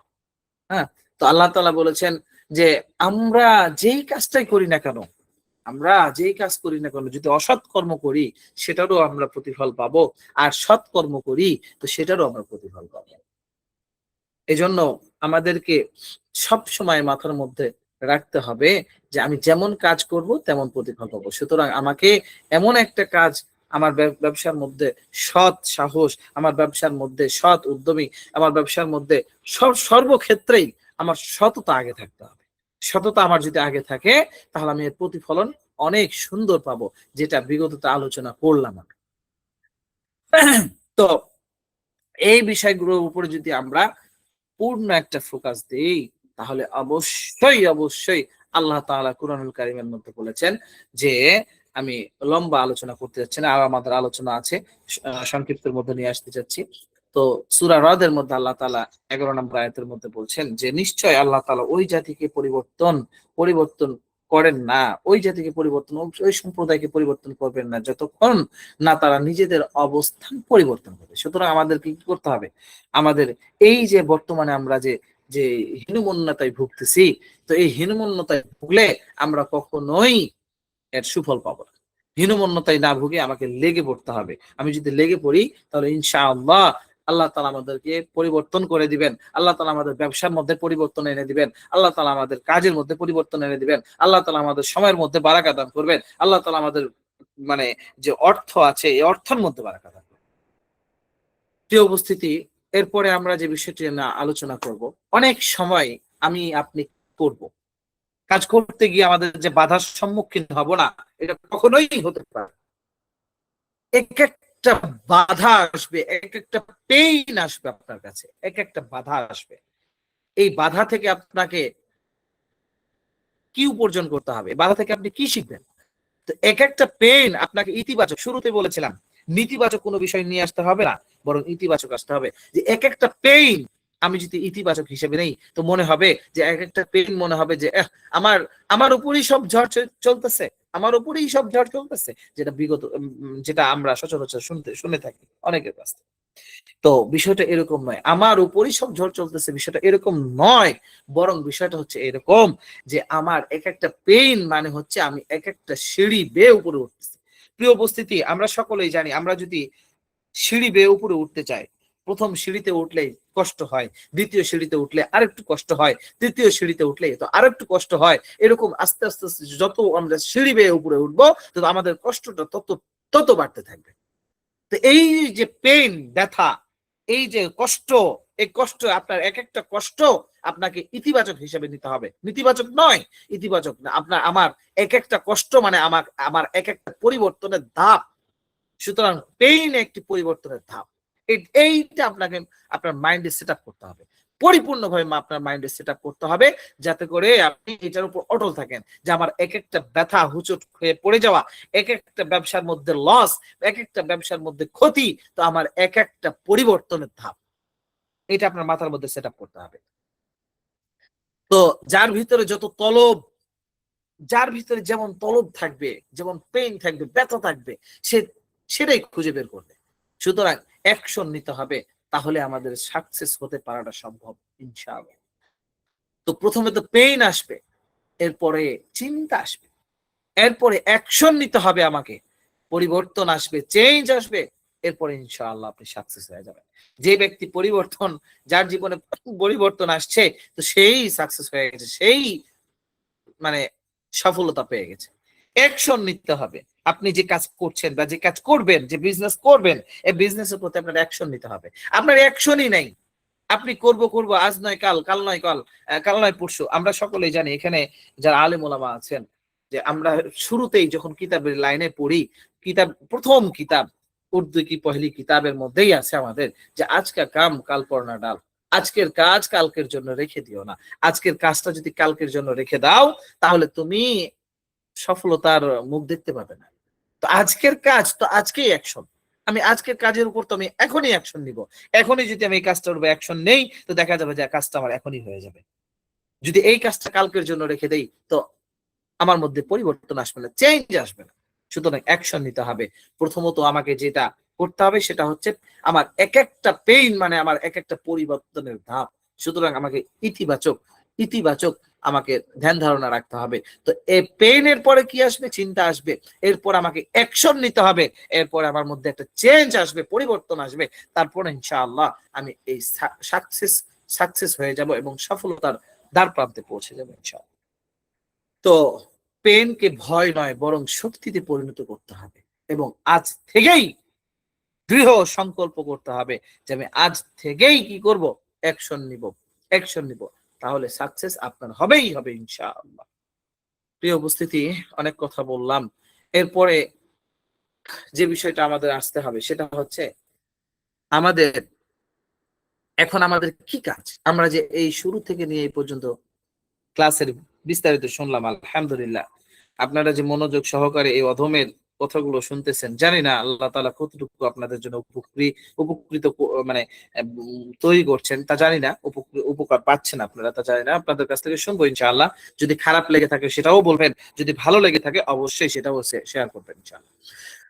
হ্যাঁ? তো আল্লাহ তাআলা বলেছেন যে আমরা যেই কাজটাই করি না কেন, আমরা যেই কাজ করি না কেন, যদি অসৎ কর্ম করি সেটারও আমরা প্রতিফল পাবো, আর সৎ কর্ম করি তো সেটারও আমরা প্রতিফল পাবো। এজন্য আমাদেরকে সব সময় মাথার মধ্যে রাখতে হবে যে আমি যেমন কাজ করব তেমন প্রতিফল পাবো। সুতরাং আমাকে এমন একটা কাজ, আমার ব্যবসার মধ্যে সৎ সাহস, আমার ব্যবসার মধ্যে সৎ উদ্যমী, আমার ব্যবসার মধ্যে সর্বক্ষেত্রেই আমার সততা আগে থাকতে হবে। সততা আমার যদি আগে থাকে তাহলে আমি এর প্রতিফলন অনেক সুন্দর পাবো, যেটা বিগততে আলোচনা করলাম আমি। তো এই বিষয়গুলোর উপরে যদি আমরা পূর্ণ একটা ফোকাস দেই, তাহলে অবশ্যই আল্লাহ তাআলা কুরআনুল কারীমের মধ্যে বলেছেন যে, আমি লম্বা আলোচনা করতে যাচ্ছি না, আর আমাদের আলোচনা আছে, সংক্ষিপ্তের মধ্যে নিয়ে আসতে চাচ্ছি। তো সূরা রদের মধ্যে আল্লাহ তাআলা 11 নম্বর আয়াতের মধ্যে বলছেন যে নিশ্চয় আল্লাহ তাআলা ওই জাতিকে পরিবর্তন করেন না, ওই জাতিকে পরিবর্তন, ওই সম্প্রদায়কে পরিবর্তন করবেন না যতক্ষণ না তারা নিজেদের অবস্থান পরিবর্তন করে। সুতরাং আমাদেরকে কি করতে হবে? আমাদের এই যে বর্তমানে আমরা যে যে হীনমন্যতায় ভুগতেছি, তো এই হীনমন্যতায় ভুগলে আমরা কখনোই এর সুফল পাবো না। হীনমন্যতায় না ভুগে আমাকে লেগে পড়তে হবে। আমি যদি লেগে পড়ি তাহলে ইনশাআল্লাহ আল্লাহ তাআলা আমাদেরকে পরিবর্তন করে দিবেন। আল্লাহ তাআলা আমাদের ব্যবসার মধ্যে পরিবর্তন এনে দিবেন। আল্লাহ তাআলা আমাদের কাজের মধ্যে পরিবর্তন এনে দিবেন। আল্লাহ তাআলা আমাদের সময়ের মধ্যে বারাকা দান করবেন। আল্লাহ তাআলা আমাদের মানে যে অর্থ আছে, এই অর্থের মধ্যে বারাকা দান করবেন। প্রিয় উপস্থিতি, এরপরে আমরা যে বিষয়টি না আলোচনা করব, অনেক সময় আমি আপনি করব, কাজ করতে গিয়ে আমাদের যে বাধার সম্মুখীন হব না, এটা কখনোই হতে পারে। এক একটা বাধা আসবে, এক একটা পেইন আসবে আপনার কাছে, এক একটা বাধা আসবে। এই বাধা থেকে আপনাকে কি উপার্জন করতে হবে, বাধা থেকে আপনি কি শিখবেন? তো এক একটা পেইন আপনাকে ইতিবাচক, শুরুতে বলেছিলাম নেতিবাচক কোনো বিষয় নিয়ে আসতে হবে না, বরং ইতিবাচক আসতে হবে। যে এক একটা পেইন আমি যদি ইতিবাচক হিসেবে নেই, তো মনে হবে যে এক একটা পেইন মনে হবে যে আমার আমার উপরেই সব ঝড় চলতেছে, আমার উপরেই সব ঝড় চলতেছে, যেটা যেটা আমরা সচরাচর শুনে থাকি অনেকের কাছ থেকে। তো বিষয়টা এরকম নয়, আমার উপরই সব ঝড় চলতেছে, বিষয়টা এরকম নয়। বরং বিষয়টা হচ্ছে এরকম যে আমার এক একটা পেইন মানে হচ্ছে আমি এক একটা সিঁড়ি বেয়ে উপরে উঠতেছি। প্রিয় উপস্থিতি, আমরা সকলেই জানি, আমরা যদি সিঁড়ি বেয়ে উপরে উঠতে চাই, প্রথম সিঁড়িতে উঠলেই কষ্ট হয়, দ্বিতীয় সিঁড়িতে উঠলে আরেকটু কষ্ট হয়, তৃতীয় সিঁড়িতে উঠলে তো আরেকটু কষ্ট হয়। এরকম আস্তে আস্তে আস্তে যত আমরা সিঁড়ি বেয়ে উপরে উঠবো, তত আমাদের কষ্টটা তত তত বাড়তে থাকবে। তো এই যে পেইন, ব্যথা, এই যে কষ্ট, এই কষ্ট আপনার এক একটা কষ্ট আপনাকে ইতিবাচক হিসেবে নিতে হবে, নেতিবাচক নয়, ইতিবাচক না। আপনার আমার এক একটা কষ্ট মানে আমার আমার এক একটা পরিবর্তনের ধাপ। সুতরাং পেইন একটি পরিবর্তনের ধাপ। এইটা আপনাকে আপনার মাইন্ডে সেট আপ করতে হবে, পরিপূর্ণভাবে আপনার মাইন্ডে সেট আপ করতে হবে, যাতে করে আপনি এটার উপর অটল থাকেন যে আমার এক একটা ব্যথা হুচট হয়ে পড়ে যাওয়া, এক একটা ব্যবসার মধ্যে লস, এক একটা ব্যবসার মধ্যে ক্ষতি, তো আমার এক একটা পরিবর্তনের ধাপ। এটা আপনার মাথার মধ্যে সেট আপ করতে হবে। তো যার ভিতরে যত তলব, যার ভিতরে যেমন তলব থাকবে, যেমন পেইন থাকবে, ব্যথা থাকবে, সে সেটাই খুঁজে বের করবে। সুতরাং অ্যাকশন নিতে হবে, তাহলে আমাদের সাকসেস হতে পারাটা সম্ভব ইনশাআল্লাহ। তো প্রথমে তো পেইন আসবে, এরপরে চিন্তা আসবে, এরপরে অ্যাকশন নিতে হবে আমাকে, পরিবর্তন আসবে, চেঞ্জ আসবে, এরপরে ইনশাআল্লাহ আপনি সাকসেস হয়ে যাবেন। যে ব্যক্তি পরিবর্তন, যার জীবনে পরিবর্তন আসছে, তো সেই সাকসেস হয়ে গেছে, সেই মানে সফলতা পেয়ে গেছে। অ্যাকশন নিতে হবে। আপনি যে কাজ করছেন বা যে কাজ করবেন, যে বিজনেস করবেন, এই বিজনেসের প্রতি আপনার অ্যাকশন নিতে হবে। আপনার অ্যাকশনই নাই, আপনি করব করব, আজ নয় কাল, কাল নয় কাল, কাল নয় পরশু। আমরা সকলেই জানি এখানে যারা আলেম ওলামা আছেন, যে আমরা শুরুতেই যখন কিতাবের লাইনে পড়ি, কিতাব প্রথম কিতাব উর্দু কি পহলি কিতাবের মধ্যেই আছে আমাদের যে আজকা কাম কাল পরনা ডাল, আজকের কাজ কালকের জন্য রেখে দিও না। আজকের কাজটা যদি কালকের জন্য রেখে দাও, তাহলে তুমি সফলতার মুখ দেখতে পাবে না। তো আজকের কাজ তো আজকেই অ্যাকশন। আমি আজকের কাজের উপর তো আমি এখনই অ্যাকশন নিব। এখনই যদি আমি এই কাজটার উপর অ্যাকশন নেই, তো দেখা যাবে যে কাজটা আমার এখনই হয়ে যাবে। যদি এই কাজটা কালকের জন্য রেখে দেই, তো আমার মধ্যে পরিবর্তন আসবে না, চেঞ্জ আসবে না। সুতরাং অ্যাকশন নিতে হবে। প্রথমত আমাকে যেটা করতে হবে সেটা হচ্ছে আমার এক একটা পেইন মানে আমার এক একটা পরিবর্তনের ধাপ। সুতরাং আমাকে ইতিবাচক ইতিবাচক আমাকে ধ্যান ধারণা রাখতে হবে। তো এই পেইনের পরে কি আসবে? চিন্তা আসবে। এরপর আমাকে অ্যাকশন নিতে হবে। এরপর আমার মধ্যে একটা চেঞ্জ আসবে, পরিবর্তন আসবে। তারপরে ইনশাআল্লাহ আমি এই সাকসেস হয়ে যাব এবং সফলতার দ্বার প্রান্তে পৌঁছে যাবো ইনশাআল্লাহ। তো পেনকে ভয় নয় বরং শক্তিতে পরিণত করতে হবে এবং আজ থেকেই দৃঢ় সংকল্প করতে হবে যে আমি আজ থেকেই কি করব? অ্যাকশন নিব, অ্যাকশন নিব। তাহলে সাকসেস আপনার হবেই হবে ইনশাআল্লাহ। প্রিয় উপস্থিতি, অনেক কথা বললাম। এরপরে যে বিষয়টা আমাদের আসতে হবে সেটা হচ্ছে আমাদের এখন আমাদের কি কাজ? আমরা যে এই শুরু থেকে নিয়ে এই পর্যন্ত ক্লাসের বিস্তারিত শুনলাম, আলহামদুলিল্লাহ। আপনারা যে মনোযোগ সহকারে এই অধমের কথাগুলো শুনতেছেন, জানি না আল্লাহ তাআলা কতটুকু আপনাদের জন্য উপকৃত মানে তৈরি করছেন তা জানি না, উপকার পাচ্ছেন আপনারা তা জানি না। আপনাদের কাছ থেকে শুনবো ইনশাআল্লাহ। যদি খারাপ লেগে থাকে সেটাও বলবেন, যদি ভালো লেগে থাকে অবশ্যই সেটাও শেয়ার করবেন ইনশাআল্লাহ।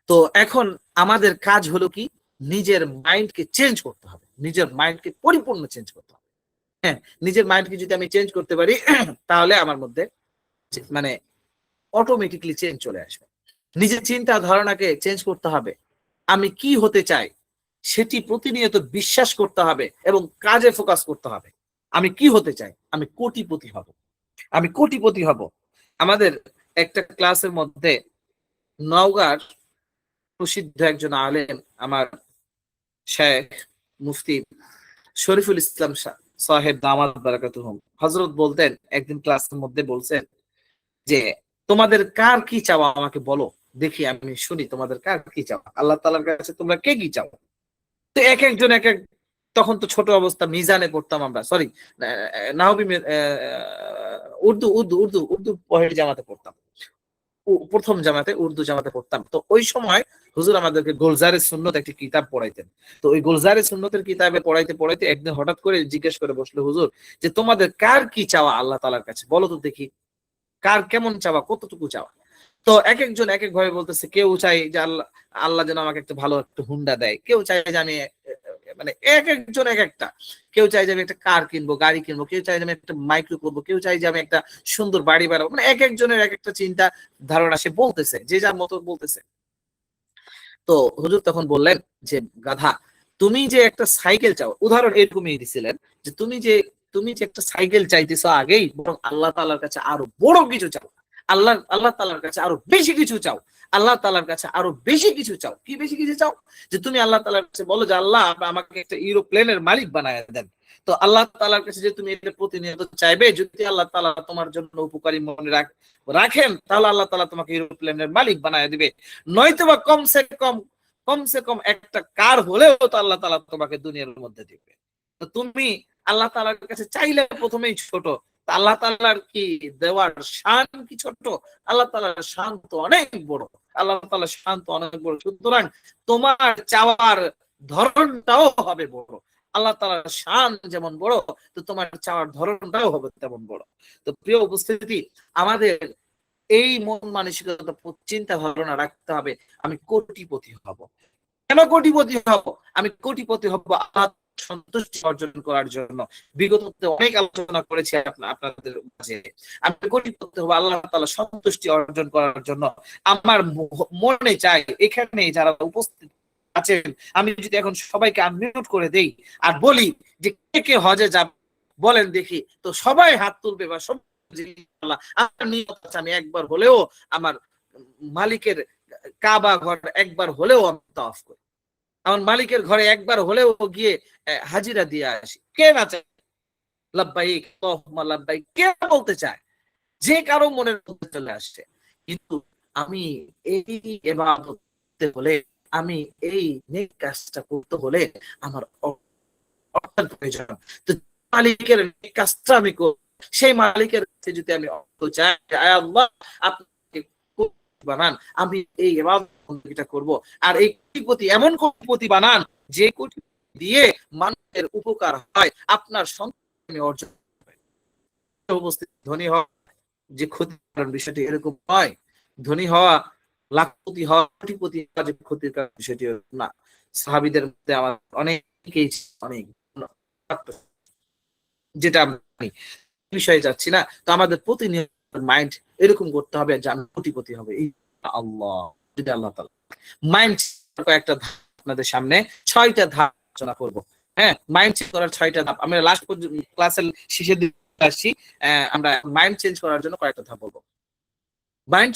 তো এখন আমাদের কাজ হলো কি? নিজের মাইন্ডকে চেঞ্জ করতে হবে, নিজের মাইন্ডকে পরিপূর্ণ চেঞ্জ করতে হবে। হ্যাঁ, নিজের মাইন্ডকে যদি আমি চেঞ্জ করতে পারি তাহলে আমার মধ্যে মানে অটোমেটিকলি চেঞ্জ চলে আসবে। নিজের চিন্তা ধারণাকে চেঞ্জ করতে হবে। আমি কি হতে চাই সেটি প্রতিনিয়ত বিশ্বাস করতে হবে এবং কাজে ফোকাস করতে হবে। আমি কি হতে চাই? আমি কোটিপতি হব, আমি কোটিপতি হব। আমাদের একটা ক্লাসের মধ্যে নওগাঁর প্রসিদ্ধ একজন আলেম, আমার শেখ মুফতি শরীফুল ইসলাম সাহেব দামাত বারাকাতুহুম, হযরত বলতেন, একদিন ক্লাসের মধ্যে বলছেন যে তোমাদের কার কি চাওয়া আমাকে বলো, দেখি আমি শুনি তোমাদের কার কি চাওয়া। আল্লাহ তাআলার কাছে তোমরা কে কি চাও? তো এক একজন এক এক, তখন তো ছোট অবস্থা মিজানে পড়তাম আমরা, সরি নাহবি, উর্দু উর্দু উর্দু উর্দু পহের জামাতে পড়তাম, প্রথম জামাতে উর্দু জামাতে পড়তাম। তো ওই সময় হুজুর আমাদেরকে গুলজারে সুন্নত একটি কিতাব পড়াইতেন। তো ওই গুলজারে সুন্নতের কিতাবে পড়াইতে পড়াইতে একদিন হঠাৎ করে জিজ্ঞেস করে বসলো, হুজুর যে তোমাদের কার কি চাওয়া আল্লাহ তাআলার কাছে বলো তো দেখি, কার কেমন চাওয়া, কতটুকু চাওয়া? তো এক একজন এক এক ভাবে বলতেছে, কেউ চাই যে আল্লাহ আল্লাহ যেন আমাকে একটা ভালো একটা হুন্ডা দেয়, কেউ চাই যে আমি মানে এক একজন এক একটা, কেউ চাই যে আমি একটা কার কিনবো, গাড়ি কিনবো, কেউ চাই যে আমি একটা মাইক্রো করবো, কেউ চাই যে আমি একটা সুন্দর বাড়ি বানাবো। মানে এক একজনের এক একটা চিন্তা ধারণা সে বলতেছে, যে যার মতো বলতেছে। তো হুজুর তখন বললেন যে গাধা, তুমি যে একটা সাইকেল চাও, উদাহরণ এরকমই দিছিলেন যে তুমি যে একটা সাইকেল চাইতেছো আগেই, বরং আল্লাহ তাআলার কাছে আরো বড় কিছু চাও। আল্লাহ তাআলার কাছে আরো বেশি কিছু চাও। আল্লাহ তাআলার কাছে আরো বেশি কিছু চাও। কি বেশি কিছু চাও? যে তুমি আল্লাহ তাআলার কাছে বলো যে আল্লাহ আমাকে একটা ইউরোপ্লেনের মালিক বানায় দেন। তো আল্লাহ তাআলার কাছে যে তুমি এটা প্রতিনিয়ত চাইবে, যদি আল্লাহ তাআলা তোমার জন্য উপকারী মনে রাখেন, তাহলে আল্লাহ তাআলা তোমাকে ইউরোপ্লেনের মালিক বানায় দিবে। নয়তোবা কমসে কম একটা কার হলেও তো আল্লাহ তাআলা তোমাকে দুনিয়ার মধ্যে দিবে। তো তুমি আল্লাহ তাআলার কাছে চাইলে প্রথমেই ছোট, আল্লাহ তাআলার কি দেওয়ার শান কি ছোট? আল্লাহ তাআলার শান তো অনেক বড়, আল্লাহ তাআলার শান তো অনেক বড়। সুতরাং তোমার চাওয়ার ধরনটাও হবে বড়। আল্লাহ তাআলার শান যেমন বড়, তো তোমার চাওয়ার ধরনটাও হবে তেমন বড়। তো প্রিয় উপস্থিতি, আমাদের এই মন মানসিকতা, চিন্তা ধারণা রাখতে হবে, আমি কোটিপতি হব। কেন কোটিপতি হব? আমি কোটিপতি হব আল্লাহ সন্তুষ্টি অর্জন করার জন্য বিগত অনেক আলোচনা করেছি আপনাদের মাঝে। আমি কোটিপতি হবো আল্লাহ তাআলা সন্তুষ্টি অর্জন করার জন্য। আমার মনে চাই এখানে যারা উপস্থিত আছেন, আমি যদি এখন সবাইকে আনমিউট করে দেই আর বলি যে কে কে হজে যাবে বলেন দেখি, তো সবাই হাত তুলবে বা সব। আমার নিয়ত আছে আমি একবার হলেও আমার মালিকের কাবা ঘর একবার হলেও আমি তাওয়াফ করি, আমার মালিকের ঘরে একবার হলেও গিয়ে হাজিরা দিয়ে আসি। কে না চায় লাব্বাইক আল্লাহুম্মা লাব্বাইক, কে বলতে চায়? যে কারো মনের মধ্যে চলে আসছে। কিন্তু আমি এই ইবাদত করতে হলে, আমি এই নেক কাজটা করতে হলে আমার অর্থের প্রয়োজন। তো মালিকের নেক কাজটা আমি করব, সেই মালিকের কাছে যদি আমি অর্থ চাই, আয় আল্লাহ আপনি বানান, আমি এই ইবাদতটা করব। আর এই কোটিপতি এমন কোটিপতি বানান যে কোটি দিয়ে মানুষের উপকার হয়, আপনার সন্তান অর্জন উপস্থিত ধনী হওয়া যে ক্ষতি করার বিষয়টি এরকম নয়। ধনী হওয়া, লাখপতি হওয়া, কোটিপতি হওয়া যে ক্ষতির কারণ বিষয়টি না। সাহাবীদের মধ্যে আমার অনেকেই অনেক যেটা আমি বিষয়ে যাচ্ছি না। তো আমাদের প্রতিনিয়ত মাইন্ড এরকম করতে হবে যে আমি কোটিপতি হবে আল্লাহ, যদি আল্লাহ তাআলা মাইন্ড কয়েকটা ধাপ আপনাদের সামনে 6টা ধাপ আলোচনা করব। হ্যাঁ, মাইন্ড চেঞ্জ করার 6টা ধাপ আমরা লাস্ট ক্লাসের শেষে আসছি। আমরা মাইন্ড চেঞ্জ করার জন্য কয়েকটা ধাপ বলবো। মাইন্ড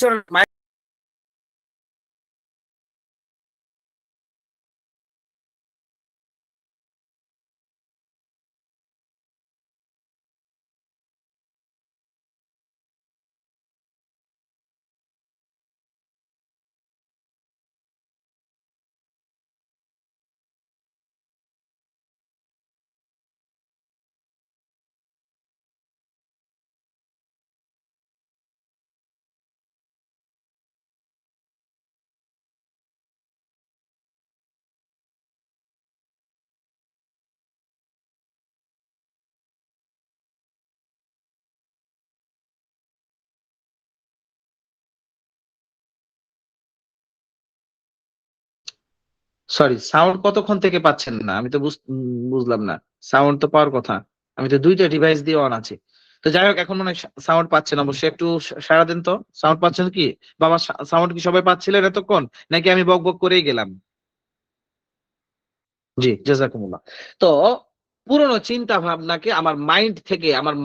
সরি, সাউন্ড কতক্ষণ থেকে পাচ্ছেন না? আমি তো বুঝলাম না। সাউন্ড তো পাওয়ার কথা। আমি তো 2টা ডিভাইস দিয়ে অন আছি। তো যাই হোক, এখন মনে হয় সাউন্ড পাচ্ছেন। অবশ্যই একটু সাড়া দেন তো। সাউন্ড পাচ্ছেন কি? বাবা, সাউন্ড কি সবাই পাচ্ছিলেন এতক্ষণ? নাকি আমি বক বক করেই গেলাম? জি, জাযাকুমুল্লাহ। তো পুরনো চিন্তা ভাবনাকে আমার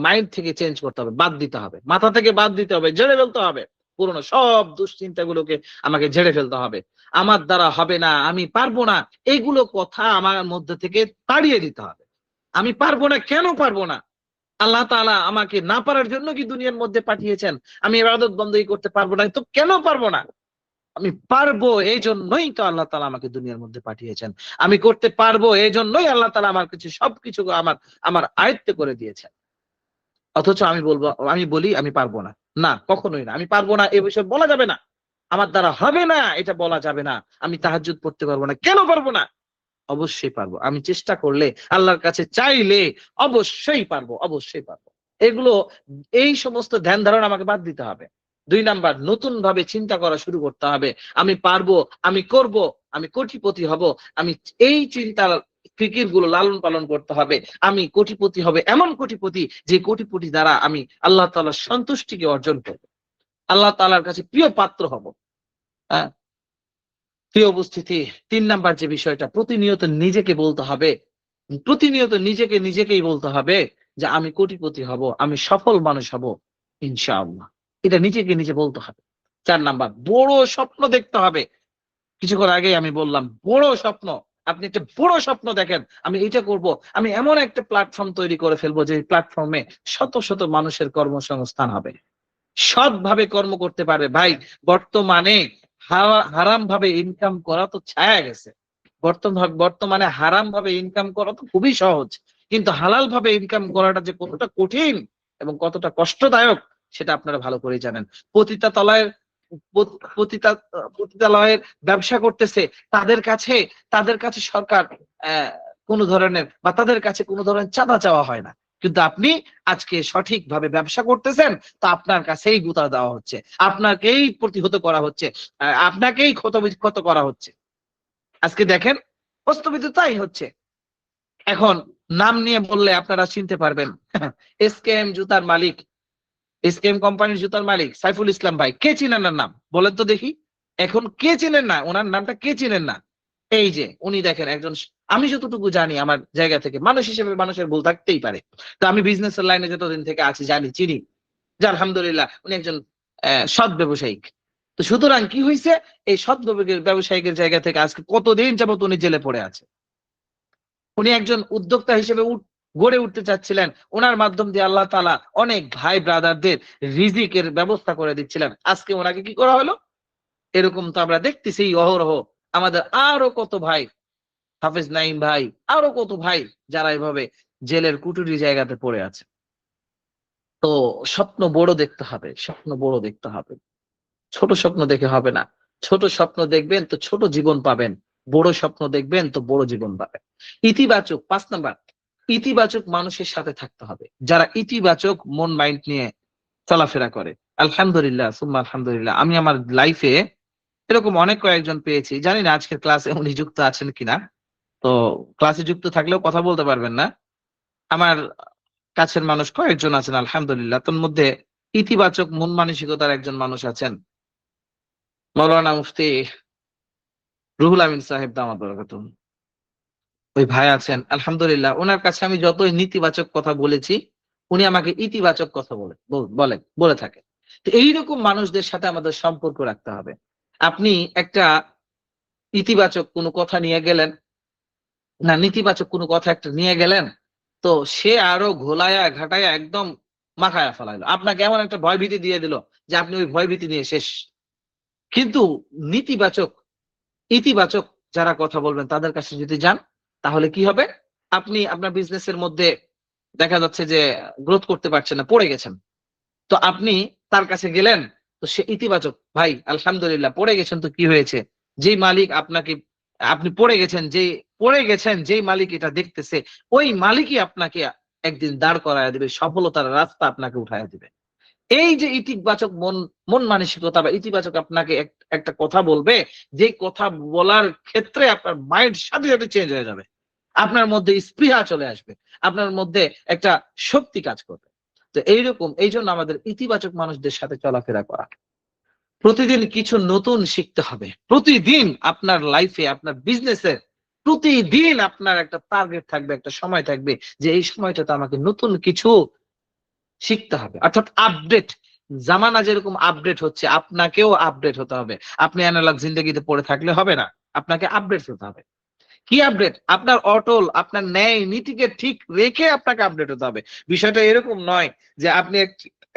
মাইন্ড থেকে চেঞ্জ করতে হবে, বাদ দিতে হবে। মাথা থেকে বাদ দিতে হবে, ঝেড়ে ফেলতে হবে। পুরনো সব দুশ্চিন্তাগুলোকে আমাকে ঝেড়ে ফেলতে হবে। আমার দ্বারা হবে না, আমি পারবো না, এইগুলো কথা আমার মধ্যে থেকে তাড়িয়ে দিতে হবে। আমি পারবো না, কেন পারবো না? আল্লাহ তাআলা আমাকে না পারার জন্য কি দুনিয়ার মধ্যে পাঠিয়েছেন? আমি ইবাদত বন্দেগী করতে পারবো না, তো কেন পারবো না? আমি পারবো এই জন্যই তো আল্লাহ তাআলা আমাকে দুনিয়ার মধ্যে পাঠিয়েছেন। আমি করতে পারবো এই জন্যই আল্লাহ তাআলা আমার কিছু সবকিছু আমার আমার আয়ত্তে করে দিয়েছেন। অথচ আমি বলি আমি পারবো না। না, কখনোই না। আমি পারবো না এ বিষয়ে বলা যাবে না। আমার দ্বারা হবে না এটা বলা যাবে না। আমি তাহাজ্জুদ পড়তে পারবো না। কেন পারবো না? অবশ্যই পারবো। আমি চেষ্টা করলে, আল্লাহর কাছে চাইলে অবশ্যই পারবো, অবশ্যই পারবো। এগুলো, এই সমস্ত ধ্যান ধারণা আমাকে বাদ দিতে হবে। ২ নাম্বার, নতুন ভাবে চিন্তা করা শুরু করতে হবে। আমি পারবো, আমি করব, আমি কোটিপতি হব। আমি এই চিন্তার ফিকির গুলো লালন পালন করতে হবে। আমি কোটিপতি হবে, এমন কোটিপতি যে কোটিপতি দ্বারা আমি আল্লাহ তাআলার সন্তুষ্টিকে অর্জন করব। আল্লাহ তাআলার কাছে প্রিয় পাত্র হব। হ্যাঁ? প্রিয় উপস্থিতি, ৩ নাম্বার যে বিষয়টা প্রতিনিয়ত নিজেকে বলতে হবে, প্রতিনিয়ত নিজেকেই বলতে হবে যে আমি কোটিপতি হব, আমি সফল মানুষ হব ইনশাআল্লাহ। এটা নিজে বলতে হবে। ৪ নাম্বার, বড় স্বপ্ন দেখতে হবে। কিছুক্ষণ আগেই আমি বললাম, বড় স্বপ্ন। আপনি একটা বড় স্বপ্ন দেখেন। আমি এটা করব। আমি এমন একটা প্ল্যাটফর্ম তৈরি করে ফেলবো যে প্ল্যাটফর্মে শত মানুষের কর্মসংস্থান হবে। সৎভাবে কর্ম করতে পারবে। ভাই, বর্তমানে হারাম ভাবে ইনকাম করা তো ছায়া গেছে। বর্তমানে হারাম ভাবে ইনকাম করা তো খুবই সহজ। কিন্তু হালাল ভাবে ইনকাম করাটা যে কতটা কঠিন এবং কতটা কষ্টদায়ক সেটা আপনারা ভালো করেই জানেন। পতিতা তলায় পতিতালয়ের ব্যবসা করতেছে, তাদের কাছে তাদের কাছে সরকার কোন ধরনের বা তাদের কাছে কোন ধরনের চাঁদা চাওয়া হয় না। কিন্তু আপনি আজকে সঠিকভাবে ব্যবসা করতেছেন, তো আপনার কাছেই গুতা দেওয়া হচ্ছে, আপনাকেই প্রতিহত করা হচ্ছে, আপনাকেই ক্ষত করা হচ্ছে। আজকে দেখেন, বাস্তবিত তাই হচ্ছে। এখন নাম নিয়ে বললে আপনারা চিনতে পারবেন। এসকেএম জুতার মালিক, এসকেএম কোম্পানির জুতার মালিক সাইফুল ইসলাম ভাই, কে চিনেন না নাম বলেন তো দেখি? এখন কে চিনেন না ওনার নামটা, কে চিনেন না? এই যে উনি দেখেন একজন, আমি যতটুকু জানি আমার জায়গা থেকে, মানুষ হিসেবে মানুষের ভুল থাকতেই পারে, তো আমি বিজনেসের লাইনে যতদিন থেকে আছি জানি, চিনি যে আলহামদুলিল্লাহ উনি একজন সৎ ব্যবসায়িক। তো সুতরাং কি হয়েছে, এই সৎ ব্যবসায়িকের জায়গা থেকে আজকে কতদিন যাবত উনি জেলে পড়ে আছে। উনি একজন উদ্যোক্তা হিসেবে গড়ে উঠতে চাচ্ছিলেন, ওনার মাধ্যম দিয়ে আল্লাহ তাআলা অনেক ভাই ব্রাদারদের রিজিকের ব্যবস্থা করে দিচ্ছিলেন। আজকে ওনাকে কি করা হলো? এরকম তো আমরা দেখতেছি অহরহ। আমাদের আরো কত ভাই, হাফেজ নাইম ভাই, আরো কত ভাই যারা এভাবে জেলের কুটুরি জায়গাতে পড়ে আছে। তো স্বপ্ন বড় দেখতে হবে, স্বপ্ন বড় দেখতে হবে, ছোট স্বপ্ন দেখে হবে না। ছোট স্বপ্ন দেখবেন তো ছোট জীবন পাবেন, বড় স্বপ্ন দেখবেন তো বড় জীবন পাবেন। ইতিবাচক ৫ নাম্বার, ইতিবাচক মানুষের সাথে থাকতে হবে, যারা ইতিবাচক মন মাইন্ড নিয়ে চলাফেরা করে। আলহামদুলিল্লাহ সুম্মা আলহামদুলিল্লাহ, আমি আমার লাইফে এরকম অনেক কয়েকজন পেয়েছি। জানি না আজকের ক্লাসে উনি যুক্ত আছেন কিনা, তো ক্লাসে যুক্ত থাকলেও কথা বলতে পারবেন না। আমার কাছের মানুষ কয়েকজন আছেন আলহামদুলিল্লাহ, তোর মধ্যে ইতিবাচক মন মানসিকতার একজন মানুষ আছেন, মৌলানা মুফতি রুহুল আমিন সাহেব দামাত বরকাতুহু। ওই ভাই আছেন আলহামদুলিল্লাহ, ওনার কাছে আমি যতই নেতিবাচক কথা বলেছি, উনি আমাকে ইতিবাচক কথা বলে থাকে। তো এইরকম মানুষদের সাথে আমাদের সম্পর্ক রাখতে হবে। আপনি একটা ইতিবাচক কোনো কথা নিয়ে গেলেন, না নেতিবাচক কোনো কথা একটা নিয়ে গেলেন, তো সে আরো ঘোলায়া ঘাটায়া একদম মাখায়া ফেলাইলো, আপনাকে এমন একটা ভয়ভীতি দিয়ে দিল যে আপনি ওই ভয়ভীতি নিয়ে শেষ। কিন্তু নেতিবাচক, ইতিবাচক যারা কথা বলবেন তাদের কাছে যদি যান, তাহলে কি হবে? আপনি আপনার বিজনেসের মধ্যে দেখা যাচ্ছে যে গ্রোথ করতে পারছেন না, পড়ে গেছেন। তো আপনি তার কাছে গেলেন, তো সে ইতিবাচক, ভাই আলহামদুলিল্লাহ পড়ে গেছেন তো কি হয়েছে? যেই মালিক আপনাকে, আপনি পড়ে গেছেন যেই মালিক এটা দেখতেছে, ওই মালিকই আপনাকে একদিন দাঁড় করায় দিবে, সফলতার রাস্তা আপনাকে উঠায় দিবে। এই যে ইতিবাচক মন মানসিকতা বা ইতিবাচক আপনাকে একটা কথা বলবে, যে কথা বলার ক্ষেত্রে আপনার মাইন্ড সাথে সাথে চেঞ্জ হয়ে যাবে, আপনার মধ্যে স্পৃহা চলে আসবে, আপনার মধ্যে একটা শক্তি কাজ করবে। তো এইরকম, এই জন্য আমাদের ইতিবাচক মানুষদের সাথে চলাফেরা করা, প্রতিদিন কিছু নতুন শিখতে হবে। প্রতিদিন আপনার লাইফে, আপনার বিজনেসে প্রতিদিন আপনার একটা টার্গেট থাকবে, একটা সময় থাকবে যে এই সময়টাতে আমাকে নতুন কিছু শিখতে হবে, অর্থাৎ আপডেট। জামানা যেরকম আপডেট হচ্ছে, আপনাকেও আপডেট হতে হবে। আপনি অ্যানালগ জিন্দেগিতে পড়ে থাকলে হবে না, আপনাকে আপডেট হতে হবে। কি আপডেট? আপনার অটল, আপনার ন্যায় নীতিকে ঠিক রেখে আপনাকে আপডেট হতে হবে। বিষয়টা এরকম নয় যে আপনি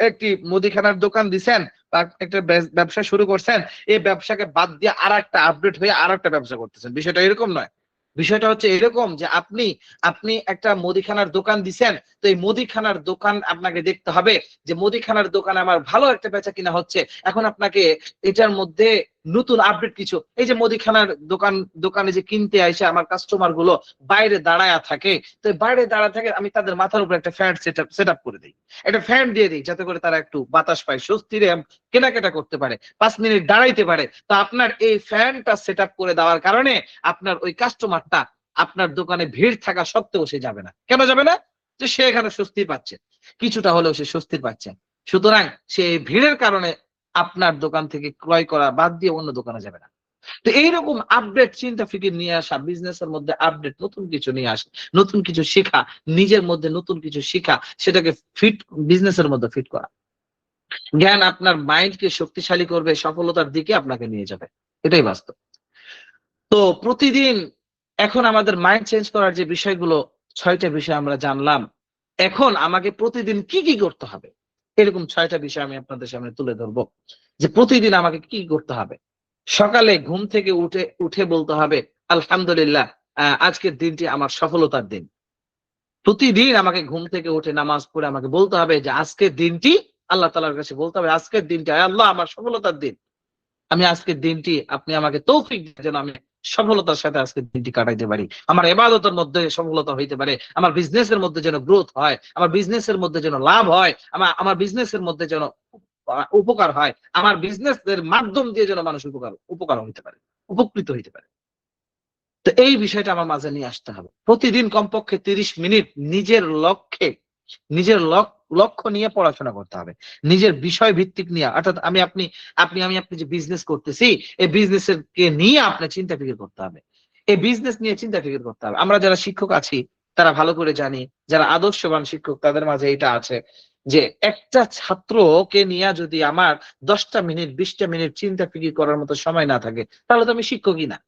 একটি মুদিখানার দোকান দিছেন বা একটা ব্যবসা শুরু করছেন, এই ব্যবসাকে বাদ দিয়ে আর একটা আপডেট হয়ে আর একটা ব্যবসা করতেছেন। বিষয়টা এরকম নয়। বিষয়টা হচ্ছে এরকম যে আপনি আপনি একটা মুদিখানার দোকান দিছেন, তো এই মুদিখানার দোকান আপনাকে দেখতে হবে যে মুদিখানার দোকানে আমার ভালো একটা বেচা কিনা হচ্ছে। এখন আপনাকে এটার মধ্যে নতুন আপডেট কিছু, এই যে মুদিখানার দোকানে যে কিনতে আসে আমার কাস্টমার গুলো বাইরে দাঁড়ায়া থাকে, তো বাইরে দাঁড়া থাকে, আমি তাদের মাথার উপর একটা ফ্যান সেট আপ করে দিই, একটা ফ্যান দিয়ে দিই, যাতে করে তারা একটু বাতাস পায়, স্বস্তিরে কেনাকাটা করতে পারে, ৫ মিনিট দাঁড়াইতে পারে। তো আপনার এই ফ্যানটা সেট আপ করে দেওয়ার কারণে আপনার ওই কাস্টমারটা আপনার দোকানে ভিড় থাকা সত্ত্বেও সে যাবে না। কেন যাবে না? যে সে এখানে স্বস্তি পাচ্ছে, কিছুটা হলেও সে স্বস্তি পাচ্ছে। সুতরাং সে ভিড়ের কারণে আপনার দোকান থেকে ক্রয় করা বাদ দিয়ে অন্য দোকানে যাবে না। তো এইরকম আপডেট চিন্তা ফিকির নিয়ে আসা, বিজনেসের মধ্যে আপডেট, নতুন কিছু নিয়ে আসা, নতুন কিছু শেখা, নিজের মধ্যে নতুন কিছু শেখা, সেটাকে ফিট, বিজনেসের মধ্যে ফিট করা। জ্ঞান আপনার মাইন্ডকে শক্তিশালী করবে, সফলতার দিকে আপনাকে নিয়ে যাবে। এটাই বাস্তব। তো প্রতিদিন, এখন আমাদের মাইন্ড চেঞ্জ করার যে বিষয়গুলো, ৬টা বিষয় আমরা জানলাম। এখন আমাকে প্রতিদিন কি কি করতে হবে, এরকম ৬টা বিষয় আমি আপনাদের সামনে তুলে ধরবো যে প্রতিদিন আমাকে কি করতে হবে। সকালে ঘুম থেকে উঠে বলতে হবে আলহামদুলিল্লাহ, আজকের দিনটি আমার সফলতার দিন। প্রতিদিন আমাকে ঘুম থেকে উঠে নামাজ পড়ে আমাকে বলতে হবে যে আজকের দিনটি, আল্লাহ তাআলার কাছে বলতে হবে আজকের দিনটি, আয় আল্লাহ আমার সফলতার দিন। আমি আজকের দিনটি, আপনি আমাকে তৌফিক দেন যেন আমি সফলতার সাথে আজকের দিনটি কাটাইতে পারি। আমার ইবাদতের মধ্যে সফলতা হইতে পারে, আমার বিজনেসের মধ্যে যেন গ্রোথ হয়, আমার বিজনেসের মধ্যে যেন লাভ হয়, আমার বিজনেসের মধ্যে যেন উপকার হয়, আমার বিজনেস এর মাধ্যম দিয়ে যেন মানুষ উপকার হইতে পারে, উপকৃত হইতে পারে। তো এই বিষয়টা আমার মাঝে নিয়ে আসতে হবে। প্রতিদিন কমপক্ষে 30 মিনিট নিজের লক্ষ্য নিয়ে পড়াশোনা করতে হবে, নিজের বিষয় ভিত্তিক নিয়ে। অর্থাৎ আমি আপনি যে বিজনেস করতেছি, এই বিজনেসের কে নিয়ে আপনি চিন্তা ফিকির করতে হবে, এই বিজনেস নিয়ে চিন্তা ফিকির করতে হবে। আমরা যারা শিক্ষক আছি তারা ভালো করে জানি, যারা আদর্শবান শিক্ষক তাদের মাঝে এটা আছে যে একটা ছাত্রকে নিয়ে যদি আমার 10টা মিনিট 20টা মিনিট চিন্তা ফিকির করার মতো সময় না থাকে, তাহলে তো আমি শিক্ষকই না।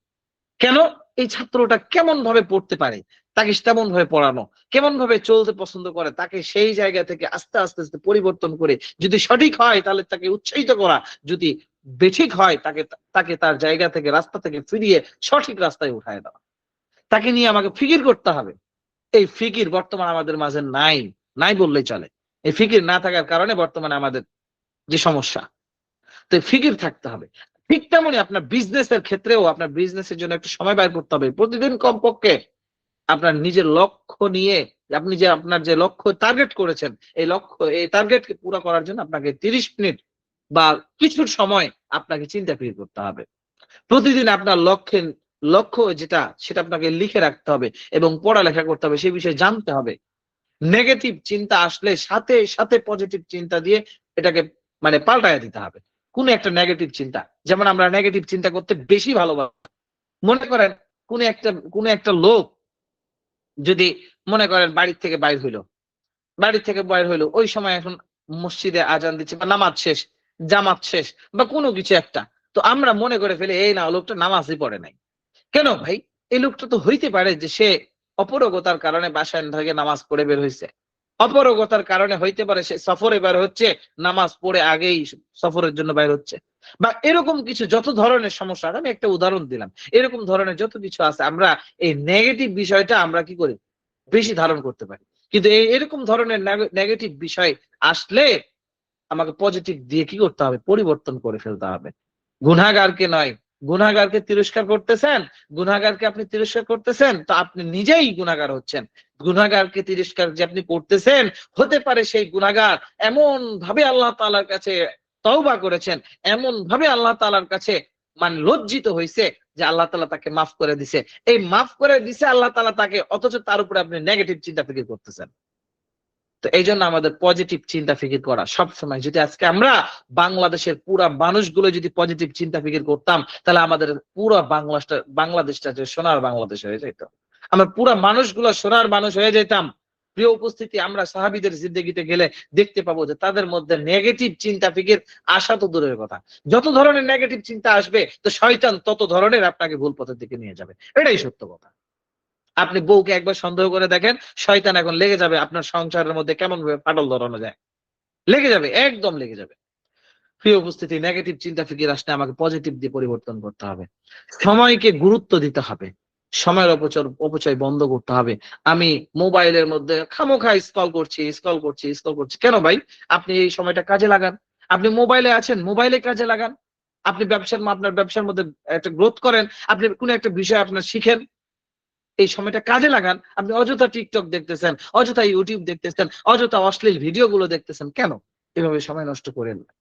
কেন? এই ছাত্রটা কেমন ভাবে পড়তে পারে, তাকে তেমন ভাবে পড়ানো, কেমন ভাবে চলতে পছন্দ করে, তাকে সেই জায়গা থেকে আস্তে আস্তে আস্তে পরিবর্তন করে, যদি সঠিক হয় তাহলে তাকে উৎসাহিত করা, যদি বেঠিক হয় তাকে তাকে তার জায়গা থেকে রাস্তা থেকে ফিরিয়ে সঠিক রাস্তায় উঠায় দেওয়া। তাকে নিয়ে আমাকে ফিকির করতে হবে। এই ফিকির বর্তমানে আমাদের মাঝে নাই, নাই বললেই চলে। এই ফিকির না থাকার কারণে বর্তমানে আমাদের যে সমস্যা, তো ফিকির থাকতে হবে। ঠিক তেমনি আপনার বিজনেসের ক্ষেত্রেও আপনার বিজনেসের জন্য একটু সময় বের করতে হবে। প্রতিদিন কমপক্ষে আপনার নিজের লক্ষ্য নিয়ে, আপনি যে আপনার যে লক্ষ্য টার্গেট করেছেন, এই টার্গেটকে পুরো করার জন্য আপনাকে 30 মিনিট বা কিছু সময় আপনাকে চিন্তা ফিকির করতে হবে। প্রতিদিন আপনার লক্ষ্য যেটা সেটা আপনাকে লিখে রাখতে হবে এবং পড়ালেখা করতে হবে, সেই বিষয়ে জানতে হবে। নেগেটিভ চিন্তা আসলে সাথে সাথে পজিটিভ চিন্তা দিয়ে এটাকে মানে পাল্টায় দিতে হবে। কোন একটা নেগেটিভ চিন্তা, যেমন আমরা নেগেটিভ চিন্তা করতে বেশি ভালোবাসি। মনে করেন কোন একটা লোক যদি মনে করেন বাড়ির থেকে বাইর হইলো ওই সময় এখন মসজিদে আজান দিচ্ছে বা নামাজ শেষ, জামাত শেষ বা কোনো কিছু একটা, তো আমরা মনে করে ফেলি এই না লোকটা নামাজই পড়ে নাই। কেন ভাই? এই লোকটা তো হইতে পারে যে সে অপরগতার কারণে বাসায় থেকে নামাজ পড়ে বের হইছে। অপরগতার কারণে হইতে পারে সে সফরে বের হচ্ছে, নামাজ পড়ে আগেই সফরের জন্য বের হচ্ছে। বা এরকম কিছু যত ধরনের সমস্যা, আমি একটা উদাহরণ দিলাম। এরকম ধরনের যত কিছু আছে, আমরা এই নেগেটিভ বিষয়টা আমরা কি করি? বেশি ধারণ করতে পারি। কিন্তু এরকম ধরনের নেগেটিভ বিষয় আসলে আমাকে পজিটিভ দিয়ে কি করতে হবে? পরিবর্তন করে ফেলতে হবে। গুনাহগারকে নয়, গুনাহগারকে তিরস্কার করতেছেন, গুনাহগারকে আপনি তিরস্কার করতেছেন তো আপনি নিজেই গুনাহগার হচ্ছেন। গুনাহগারকে তিরস্কার যে আপনি করতেছেন, হতে পারে সেই গুনাহগার এমন ভাবে আল্লাহ তাআলার কাছে তওবা করেছেন, এমন ভাবে আল্লাহ তাআলার কাছে মানে লজ্জিত হইছে যে আল্লাহ তাআলা তাকে মাফ করে দিছে। এই মাফ করে দিছে আল্লাহ তাআলা তাকে, অথচ তার উপরে আপনি নেগেটিভ চিন্তা ফিকির করতেছেন। তো এই জন্য আমাদের পজিটিভ চিন্তা ফিকির করা সবসময়। যদি আজকে আমরা বাংলাদেশের পুরা মানুষগুলো যদি পজিটিভ চিন্তা ফিকির করতাম, তাহলে আমাদের পুরা বাংলাদেশটা যে সোনার বাংলাদেশ হয়ে যেত। আমরা পুরা মানুষগুলো সোনার মানুষ হয়ে যেতাম। প্রিয় উপস্থিতি, আমরা সাহাবীদের জিন্দেগিতে গেলে দেখতে পাবো যে তাদের মধ্যে নেগেটিভ চিন্তা ফিকির আসা তো দূরের কথা, যত ধরনের নেগেটিভ চিন্তা আসবে তো শয়তান তত ধরনের আপনাকে ভুল পথের দিকে নিয়ে যাবে। এটাই সত্য কথা। আপনি বউকে একবার সন্দেহ করে দেখেন, শয়তান এখন লেগে যাবে আপনার সংসারের মধ্যে কেমন ভাবে ফাটল ধরানো যায়, লেগে যাবে, একদম লেগে যাবে। প্রিয় উপস্থিতি, নেগেটিভ চিন্তা ফিকির আসলে আমাকে পজিটিভ দিয়ে পরিবর্তন করতে হবে। সময়কে গুরুত্ব দিতে হবে, সময়ের অপচয় বন্ধ করতে হবে। আমি মোবাইলের মধ্যে খামোখা স্ক্রল করছি। কেন ভাই? আপনি এই সময়টা কাজে লাগান। আপনি মোবাইলে আছেন, মোবাইলে কাজে লাগান। আপনি আপনার ব্যবসার মধ্যে একটা গ্রোথ করেন। আপনি কোন একটা বিষয় আপনার শিখেন, এই সময়টা কাজে লাগান। আপনি অযথা টিকটক দেখতেছেন, অযথা ইউটিউব দেখতেছেন, অযথা অশ্লীল ভিডিও গুলো দেখতেছেন। কেন? এভাবে সময় নষ্ট করেন না।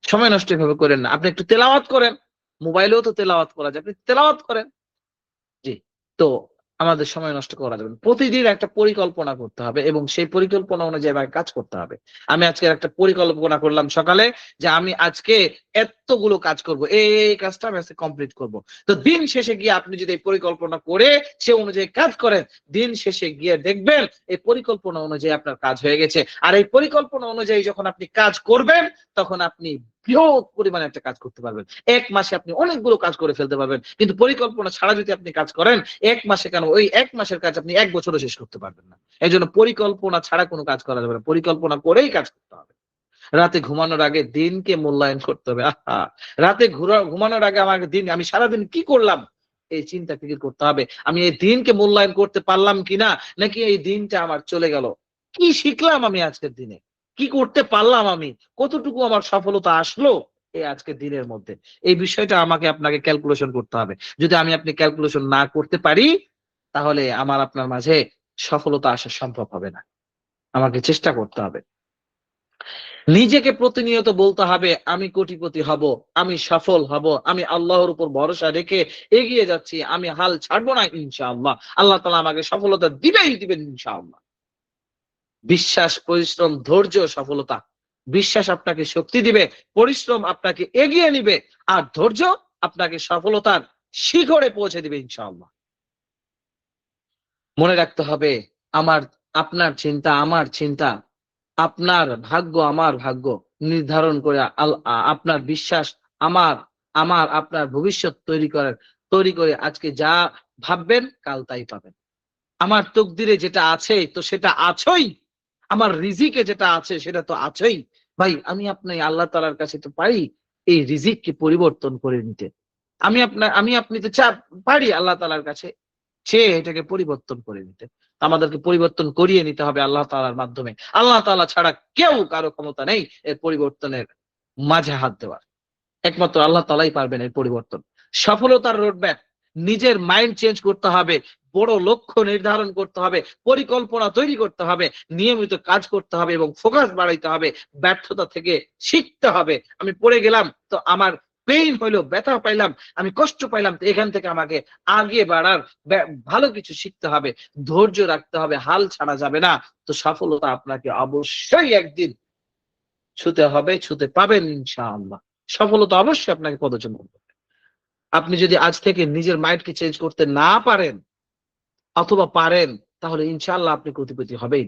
সময় নষ্ট এভাবে করেন না। আপনি একটু তেলাওয়াত করেন। মোবাইলেও তো তেলাওয়াত করা যায়। আপনি তেলাওয়াত করেন। জি। তো আমাদের সময় নষ্ট করা যাবে না। প্রতিদিন একটা পরিকল্পনা করতে হবে এবং সেই পরিকল্পনা অনুযায়ী আমাকে কাজ করতে হবে। আমি আজকে একটা পরিকল্পনা করলাম সকালে যে আমি আজকে এতগুলো কাজ করব। এই কাজটা আমি আজকে কমপ্লিট করব। তো দিন শেষে গিয়ে আপনি যদি এই পরিকল্পনা করে সে অনুযায়ী কাজ করেন, দিন শেষে গিয়ে দেখবেন এই পরিকল্পনা অনুযায়ী আপনার কাজ হয়ে গেছে। আর এই পরিকল্পনা অনুযায়ী যখন আপনি কাজ করবেন, তখন আপনি বৃহৎ পরিমাণে একটা কাজ করতে পারবেন। ১ মাসে আপনি অনেকগুলো কাজ করে ফেলতে পারবেন। কিন্তু পরিকল্পনা ছাড়া যদি আপনি কাজ করেন, ১ মাসে কেন ওই ১ মাসের কাজ আপনি ১ বছরও শেষ করতে পারবেন না। এজন্য পরিকল্পনা ছাড়া কোনো কাজ করা যাবে না। পরিকল্পনা করেই কাজ করতে হবে। রাতে ঘুমানোর আগে দিনকে মূল্যায়ন করতে হবে। আহা! রাতে ঘুমানোর আগে আমাকে আমি সারাদিন কি করলাম? এই চিন্তা ফিকির করতে হবে। আমি এই দিনকে মূল্যায়ন করতে পারলাম কিনা? নাকি এই দিনটা আমার চলে গেল? কি শিখলাম আমি আজকের দিনে? কি করতে পারলাম আমি? কতটুকু আমার সফলতা আসলো এই আজকের দিনের মধ্যে? এই বিষয়টা আপনাকে ক্যালকুলেশন করতে হবে। যদি আপনি ক্যালকুলেশন না করতে পারি, তাহলে আপনার মাঝে সফলতা আসা সম্ভব হবে না। আমাকে চেষ্টা করতে হবে। নিজেকে প্রতিনিয়ত বলতে হবে আমি কোটিপতি হব, আমি সফল হব, আমি আল্লাহর উপর ভরসা রেখে এগিয়ে যাচ্ছি, আমি হাল ছাড়বো না ইনশাআল্লাহ, আল্লাহ তাআলা আমাকে সফলতা দিবেন ইনশাআল্লাহ। বিশ্বাস, পরিশ্রম, ধৈর্য, সফলতা। বিশ্বাস আপনাকে শক্তি দিবে, পরিশ্রম আপনাকে এগিয়ে নিবে, আর ধৈর্য আপনাকে সফলতার শিখরে পৌঁছে দিবে ইনশাআল্লাহ। মনে রাখতে হবে আমার আপনার চিন্তা আমার চিন্তা, আপনার ভাগ্য আমার ভাগ্য নির্ধারণ করে আপনার বিশ্বাস আমার আপনার ভবিষ্যৎ তৈরি করে আজকে যা ভাববেন কাল তাই পাবেন। আমার তকদিরে যেটা আছে তো সেটা আছেই, আমার রিজিকে যেটা আছে সেটা তো আছেই। ভাই আমি আপনি আল্লাহ তাআলার কাছে তো পারি এই রিজিককে পরিবর্তন করে নিতে। আমি আপনি তো পারি আল্লাহ তাআলার কাছে সে এটাকে পরিবর্তন করে নিতে। আমাদেরকে পরিবর্তন করিয়ে নিতে হবে আল্লাহ তাআলার মাধ্যমে। আল্লাহ তাআলা ছাড়া কেউ কারো ক্ষমতা নেই এর পরিবর্তনের মাঝে হাত দেওয়ার। একমাত্র আল্লাহ তাআলাই পারবেন এর পরিবর্তন। সফলতার রোডম্যাপ, নিজের মাইন্ড চেঞ্জ করতে হবে, বড় লক্ষ্য নির্ধারণ করতে হবে, পরিকল্পনা তৈরি করতে হবে, নিয়মিত কাজ করতে হবে এবং ফোকাস বাড়াইতে হবে। ব্যর্থতা থেকে শিখতে হবে। আমি পড়ে গেলাম তো আমার পেইন হইলো, ব্যথা পাইলাম, আমি কষ্ট পাইলাম, তো এখান থেকে আমাকে আগে বাড়ার ভালো কিছু শিখতে হবে, ধৈর্য রাখতে হবে, হাল ছাড়া যাবে না। তো সফলতা আপনাকে অবশ্যই একদিন ছুতে হবে, ছুতে পাবেন ইনশাআল্লাহ। সফলতা অবশ্যই আপনাকে পদচারণ করবে। আপনি যদি আজ থেকে নিজের মাইন্ডকে চেঞ্জ করতে না পারেন অথবা পারেন, তাহলে ইনশাআল্লাহ আপনি কোটিপতি হবেই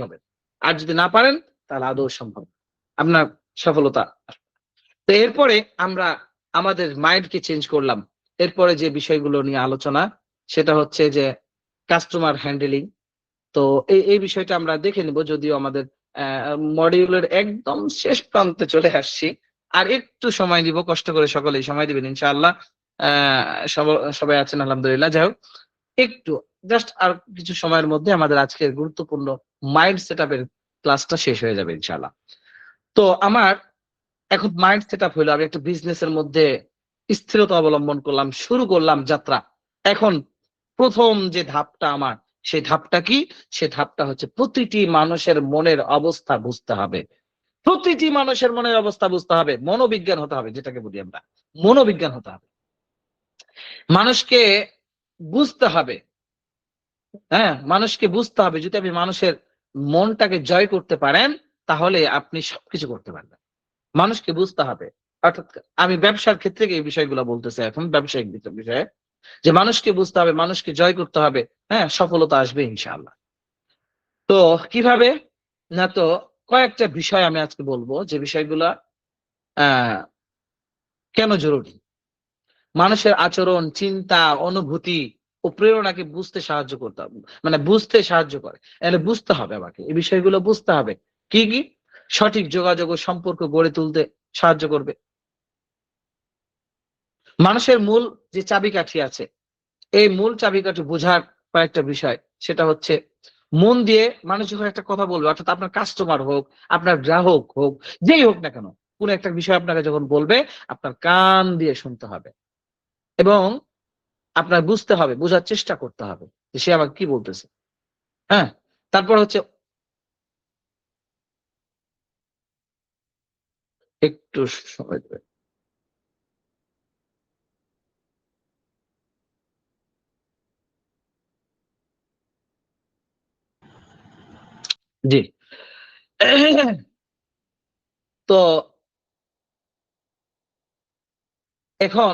হবেন। আর যদি না পারেন তাহলে আদৌ সম্ভব না। আপনার সফলতা আসবে না। তো এরপরে আমরা আমাদের মাইন্ডকে চেঞ্জ করলাম। এরপরে যে বিষয়গুলো নিয়ে আলোচনা সেটা হচ্ছে যে কাস্টমার হ্যান্ডেলিং। তো এই বিষয়টা আমরা দেখে নিব, যদিও আমাদের মডিউলের একদম শেষ প্রান্তে চলে আসছি। আর একটু সময় দিব, কষ্ট করে সকলেই সময় দিবেন ইনশাআল্লাহ। সবাই আছেন আলহামদুলিল্লাহ। যাই হোক, একটু জাস্ট আর কিছু সময়ের মধ্যে আমাদের আজকের গুরুত্বপূর্ণ মাইন্ড সেটআপের ক্লাসটা শেষ হয়ে যাবে ইনশাআল্লাহ। তো আমার এখন মাইন্ড সেটআপ হইলো আমি একটা বিজনেসের মধ্যে স্থিরতা অবলম্বন করলাম, শুরু করলাম যাত্রা। এখন প্রথম যে ধাপটা আমার, সেই ধাপটা কি? সে ধাপটা হচ্ছে প্রতিটি মানুষের মনের অবস্থা বুঝতে হবে। প্রতিটি মানুষের মনের অবস্থা বুঝতে হবে। মনোবিজ্ঞান হতে হবে, যেটাকে বলি আমরা। মনোবিজ্ঞান হতে হবে। মানুষকে বুঝতে হবে। হ্যাঁ, মানুষকে বুঝতে হবে। যদি আপনি মানুষের মনটাকে জয় করতে পারেন, তাহলে আপনি সবকিছু করতে পারবেন। মানুষকে বুঝতে হবে। অর্থাৎ আমি ব্যবসার ক্ষেত্রে এই বিষয়গুলো বলতেছি এখন ব্যবসায়িক বিষয়ে। যে মানুষকে বুঝতে হবে, মানুষকে জয় করতে হবে। হ্যাঁ, সফলতা আসবে ইনশাআল্লাহ। তো কিভাবে? না তো কয়েকটা বিষয় আমি আজকে বলবো যে বিষয়গুলা আ কেন জরুরি? মানুষের আচরণ, চিন্তা, অনুভূতি ও প্রেরণাকে বুঝতে সাহায্য করতে হবে। মানে বুঝতে সাহায্য করে। এহলে বুঝতে হবে আমাকে। এই বিষয়গুলো বুঝতে হবে। কি? সঠিক যোগাযোগ ও সম্পর্ক গড়ে তুলতে সাহায্য করবে। মানুষের মূল যে চাবিকাঠি আছে, এই মূল চাবিকাঠি বোঝার কয়েকটা বিষয়। সেটা হচ্ছে মন দিয়ে মানুষ যখন একটা কথা বলবে, অর্থাৎ আপনার কাস্টমার হোক, আপনার গ্রাহক হোক, যেই হোক না কেন, কোন একটা বিষয় আপনাকে যখন বলবে, আপনার কান দিয়ে শুনতে হবে এবং আপনার বুঝতে হবে, বোঝার চেষ্টা করতে হবে যে সে আমাকে কি বলতেছে। হ্যাঁ? তারপর হচ্ছে একটু সময় দেবেন। জি। তো এখন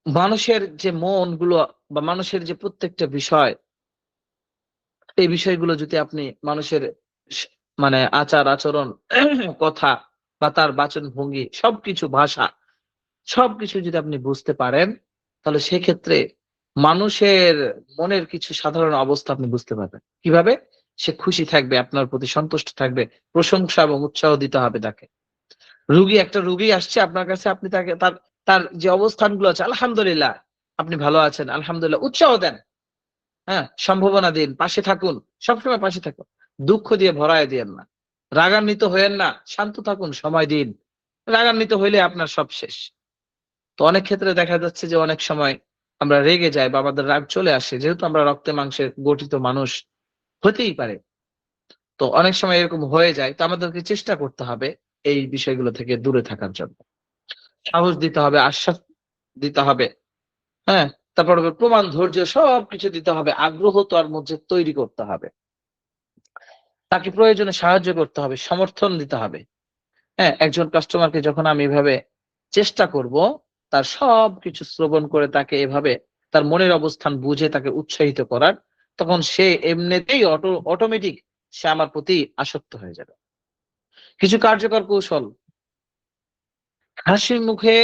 মানুষের যে মনগুলো বা মানুষের যে প্রত্যেকটা বিষয়, এই বিষয়গুলো যদি আপনি মানুষের স মানে আচার-আচরণ, কথা বা তার বাচনভঙ্গি, সবকিছু ভাষা, সবকিছু যদি আপনি বুঝতে পারেন, তাহলে সেক্ষেত্রে মানুষের মনের কিছু সাধারণ অবস্থা আপনি বুঝতে পারবেন। কিভাবে? সে খুশি থাকবে, আপনার প্রতি সন্তুষ্ট থাকবে, প্রশংসা এবং উৎসাহ দিতে হবে তাকে। একটা রুগী আসছে আপনার কাছে, আপনি তাকে তার তার যে অবস্থানগুলো আছে, আলহামদুলিল্লাহ, আপনি ভালো আছেন, আলহামদুলিল্লাহ, উৎসাহ দেন। হ্যাঁ? সম্ভাবনা দিন, পাশে থাকুন, সবসময় পাশে থাকুন। দুঃখ দিয়ে ভরায় দিয়েন না। রাগান্বিত হইয়েন না, শান্ত থাকুন, সময় দিন। রাগান্বিত হইলে আপনার সব শেষ। তো অনেক ক্ষেত্রে দেখা যাচ্ছে যে অনেক সময় আমরা রেগে যাই বা আমাদের রাগ চলে আসে। যেহেতু আমরা রক্তে মাংসে গঠিত মানুষ, হতেই পারে। তো তো অনেক সময় এরকম হয়ে যায়, তো আমাদেরকে চেষ্টা করতে হবে এই বিষয়গুলো থেকে দূরে থাকার জন্য। সাহস দিতে হবে, আশ্বাস দিতে হবে, হ্যাঁ, তারপর প্রমাণ, ধৈর্য সবকিছু দিতে হবে, আগ্রহ তার মধ্যে তৈরি করতে হবে, তাকে প্রয়োজনে সাহায্য করতে হবে, সমর্থন দিতে হবে। হ্যাঁ, একজন কাস্টমারকে যখন আমি এভাবে চেষ্টা করব তার সবকিছু শ্রবণ করে তাকে এভাবে তার মনের অবস্থান বুঝে তাকে উৎসাহিত করার, তখন সে এমনিতেই অটোমেটিক সে আমার প্রতি আসক্ত হয়ে যাবে। কিছু কার্যকর কৌশল: হাসি মুখে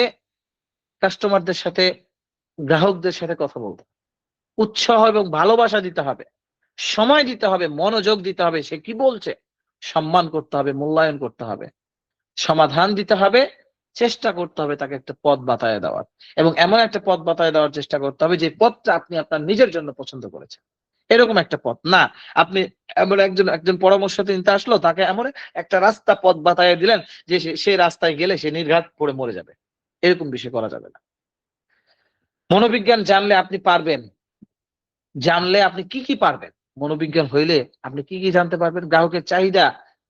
কাস্টমারদের সাথে, গ্রাহকদের সাথে কথা বলতে, উৎসাহ এবং ভালোবাসা দিতে হবে, সময় দিতে হবে, মনোযোগ দিতে হবে, সে কি বলছে সম্মান করতে হবে, মূল্যায়ন করতে হবে, সমাধান দিতে হবে, চেষ্টা করতে হবে তাকে একটা পথ বাতায় দেওয়ার, এবং এমন একটা পথ বাতায় দেওয়ার চেষ্টা করতে হবে যে পথটা আপনি আপনার নিজের জন্য পছন্দ করেছেন। এরকম একটা পথ না, আপনি এমন একজন পরামর্শ নিতে আসলো, তাকে এমন একটা রাস্তা পথ বাতায় দিলেন যে সে রাস্তায় গেলে সে নির্ঘাত পড়ে মরে যাবে। এরকম বিষয় করা যাবে না। মনোবিজ্ঞান জানলে আপনি পারবেন, জানলে আপনি কি পারবেন, মনোবিজ্ঞান হইলে আপনি কি জানতে পারবেন, গ্রাহকের চাহিদা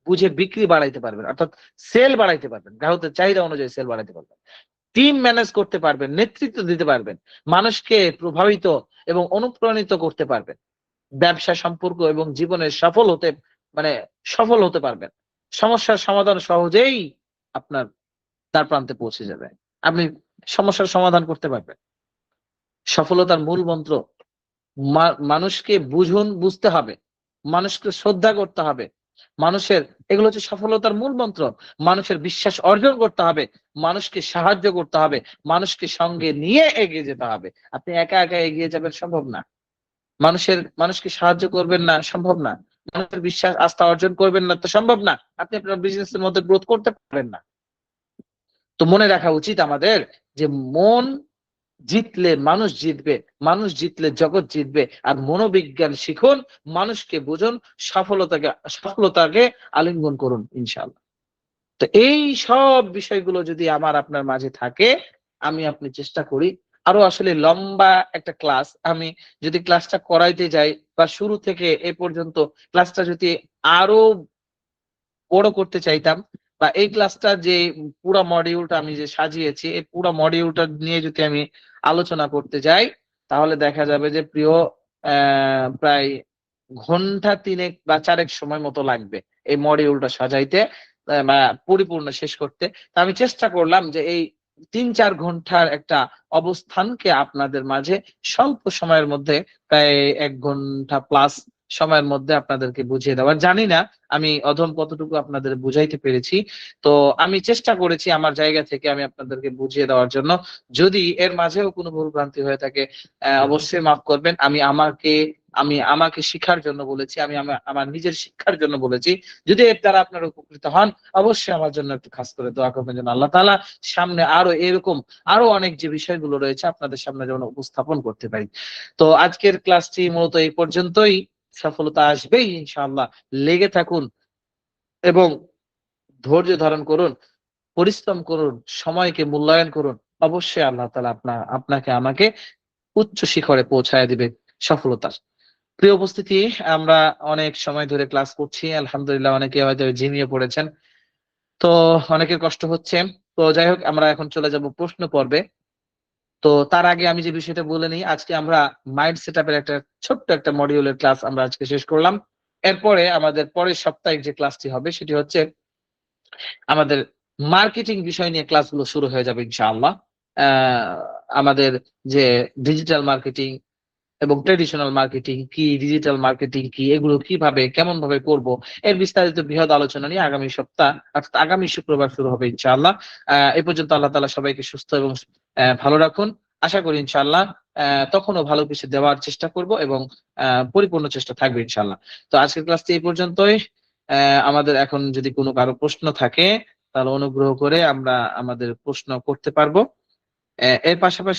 বুঝে বিক্রি বাড়াইতে পারবেন, অর্থাৎ সেল বাড়াইতে পারবেন, গ্রাহকের চাহিদা অনুযায়ী সেল বাড়াইতে পারবেন, টিম ম্যানেজ করতে পারবেন, নেতৃত্ব দিতে পারবেন, মানুষকে প্রভাবিত এবং অনুপ্রাণিত করতে পারবেন, ব্যবসা সম্পর্ক এবং জীবনে মানে সফল হতে পারবেন, সমস্যার সমাধান সহজেই আপনার দ্বার প্রান্তে পৌঁছে যাবে, আপনি সমস্যার সমাধান করতে পারবেন। সফলতার মূল মন্ত্র: মানুষকে বুঝতে হবে, মানুষকে শ্রদ্ধা করতে হবে, মানুষের, এগুলো হচ্ছে সফলতার মূল মন্ত্র। মানুষের বিশ্বাস অর্জন করতে হবে, মানুষকে সাহায্য করতে হবে, মানুষকে সঙ্গে নিয়ে এগিয়ে যেতে হবে। আপনি একা একা এগিয়ে যাবেন, সম্ভব না। মানুষকে সাহায্য করবেন না, সম্ভব না। মানুষের বিশ্বাস আস্থা অর্জন করবেন না, তো সম্ভব না। আপনি আপনার বিজনেস এর মধ্যে গ্রোথ করতে পারবেন না। তো মনে রাখা উচিত আমাদের যে মন জিতলে মানুষ জিতবে, মানুষ জিতলে জগৎ জিতবে। আর মনোবিজ্ঞান শিখুন, মানুষকে বুঝুন, সফলতাকে আলিঙ্গন করুন ইনশাআল্লাহ। তো এই সব বিষয়গুলো যদি আমার আপনার মাঝে থাকে, আমি আপনি চেষ্টা করি আরো আসলে লম্বা একটা ক্লাস, আমি যদি ক্লাসটা করাইতে যাই বা শুরু থেকে এ পর্যন্ত ক্লাসটা যদি আরো বড় করতে চাইতাম, বা এই ক্লাসটা যে পুরা মডিউলটা আমি যে সাজিয়েছি, এই পুরা মডিউলটা নিয়ে যদি আমি আলোচনা করতে যাই, তাহলে দেখা যাবে যে প্রিয় প্রায় ঘন্টা ৩ বা ৪ সময় মতো লাগবে এই মডিউলটা সাজাইতে, বা পরিপূর্ণ শেষ করতে। তো আমি চেষ্টা করলাম যে এই ৩-৪ ঘন্টার একটা অবস্থানকে আপনাদের মাঝে স্বল্প সময়ের মধ্যে, প্রায় ১ ঘন্টা প্লাস সময়ের মধ্যে আপনাদেরকে বুঝিয়ে দেওয়ার। জানি না আমি অধম কতটুকু আপনাদের বুঝাইতে পেরেছি। তো আমি চেষ্টা করেছি আমার জায়গা থেকে আমি আপনাদেরকে বুঝিয়ে দেওয়ার জন্য। যদি এর মাঝেও কোনো ভুল ভ্রান্তি হয়ে থাকে অবশ্যই মাফ করবেন। আমি আমাকে শিখার জন্য বলেছি। আমি আমার নিজের শিক্ষার জন্য বলেছি। যদি এর দ্বারা আপনারা উপকৃত হন, অবশ্যই আমার জন্য একটু খাস করে দোয়া করবেন যেন আল্লাহ তাআলা সামনে আরো এরকম আরো অনেক যে বিষয়গুলো রয়েছে আপনাদের সামনে যেন উপস্থাপন করতে পারি। তো আজকের ক্লাসটি মূলত এই পর্যন্তই। সফলতা আসবেই ইনশাআল্লাহ। লেগে থাকুন এবং ধৈর্য ধারণ করুন, পরিশ্রম করুন, সময়কে মূল্যায়ন করুন। অবশ্যই আল্লাহ তাআলা আপনাকে আমাকে উচ্চ শিখরে পৌঁছায় দিবে সফলতার। প্রিয় উপস্থিতি, আমরা অনেক সময় ধরে ক্লাস করছি। আলহামদুলিল্লাহ অনেকে হয়তো ঝিমিয়ে পড়েছেন। তো অনেকের কষ্ট হচ্ছে। তো যাই হোক, আমরা এখন চলে যাব প্রশ্ন পর্বে। তো তার আগে আমি যে বিষয়টা বলে নিই, আজকে আমরা মাইন্ড সেটআপ এর একটা ছোট্ট একটা মডিউলের ক্লাস আমরা আজকে শেষ করলাম। এরপরে আমাদের পরের সাপ্তাহিক যে ক্লাসটি হবে সেটি হচ্ছে আমাদের মার্কেটিং বিষয় নিয়ে ক্লাসগুলো শুরু হয়ে যাবে ইনশাআল্লাহ। আ আমাদের যে ডিজিটাল মার্কেটিং এবং ট্র্যাডিশনাল মার্কেটিং কি, ডিজিটাল মার্কেটিং কি, এগুলো কিভাবে কেমন ভাবে করব, এর বিস্তারিত বৃহৎ আলোচনা নিয়ে আগামী সপ্তাহ অর্থাৎ আগামী শুক্রবার শুরু হবে ইনশাআল্লাহ। এ পর্যন্ত আল্লাহ তাআলা সবাইকে সুস্থ এবং ভালো রাখুন। আশা করি ইনশাআল্লাহ তখনও ভালো কিছু দেওয়ার চেষ্টা করব এবং পরিপূর্ণ চেষ্টা থাকবে ইনশাআল্লাহ। তো আজকের ক্লাসটি এই পর্যন্তই। আমাদের এখন যদি কোনো কারো প্রশ্ন থাকে তাহলে অনুগ্রহ করে আমরা আমাদের প্রশ্ন করতে পারবো। এর পাশাপাশি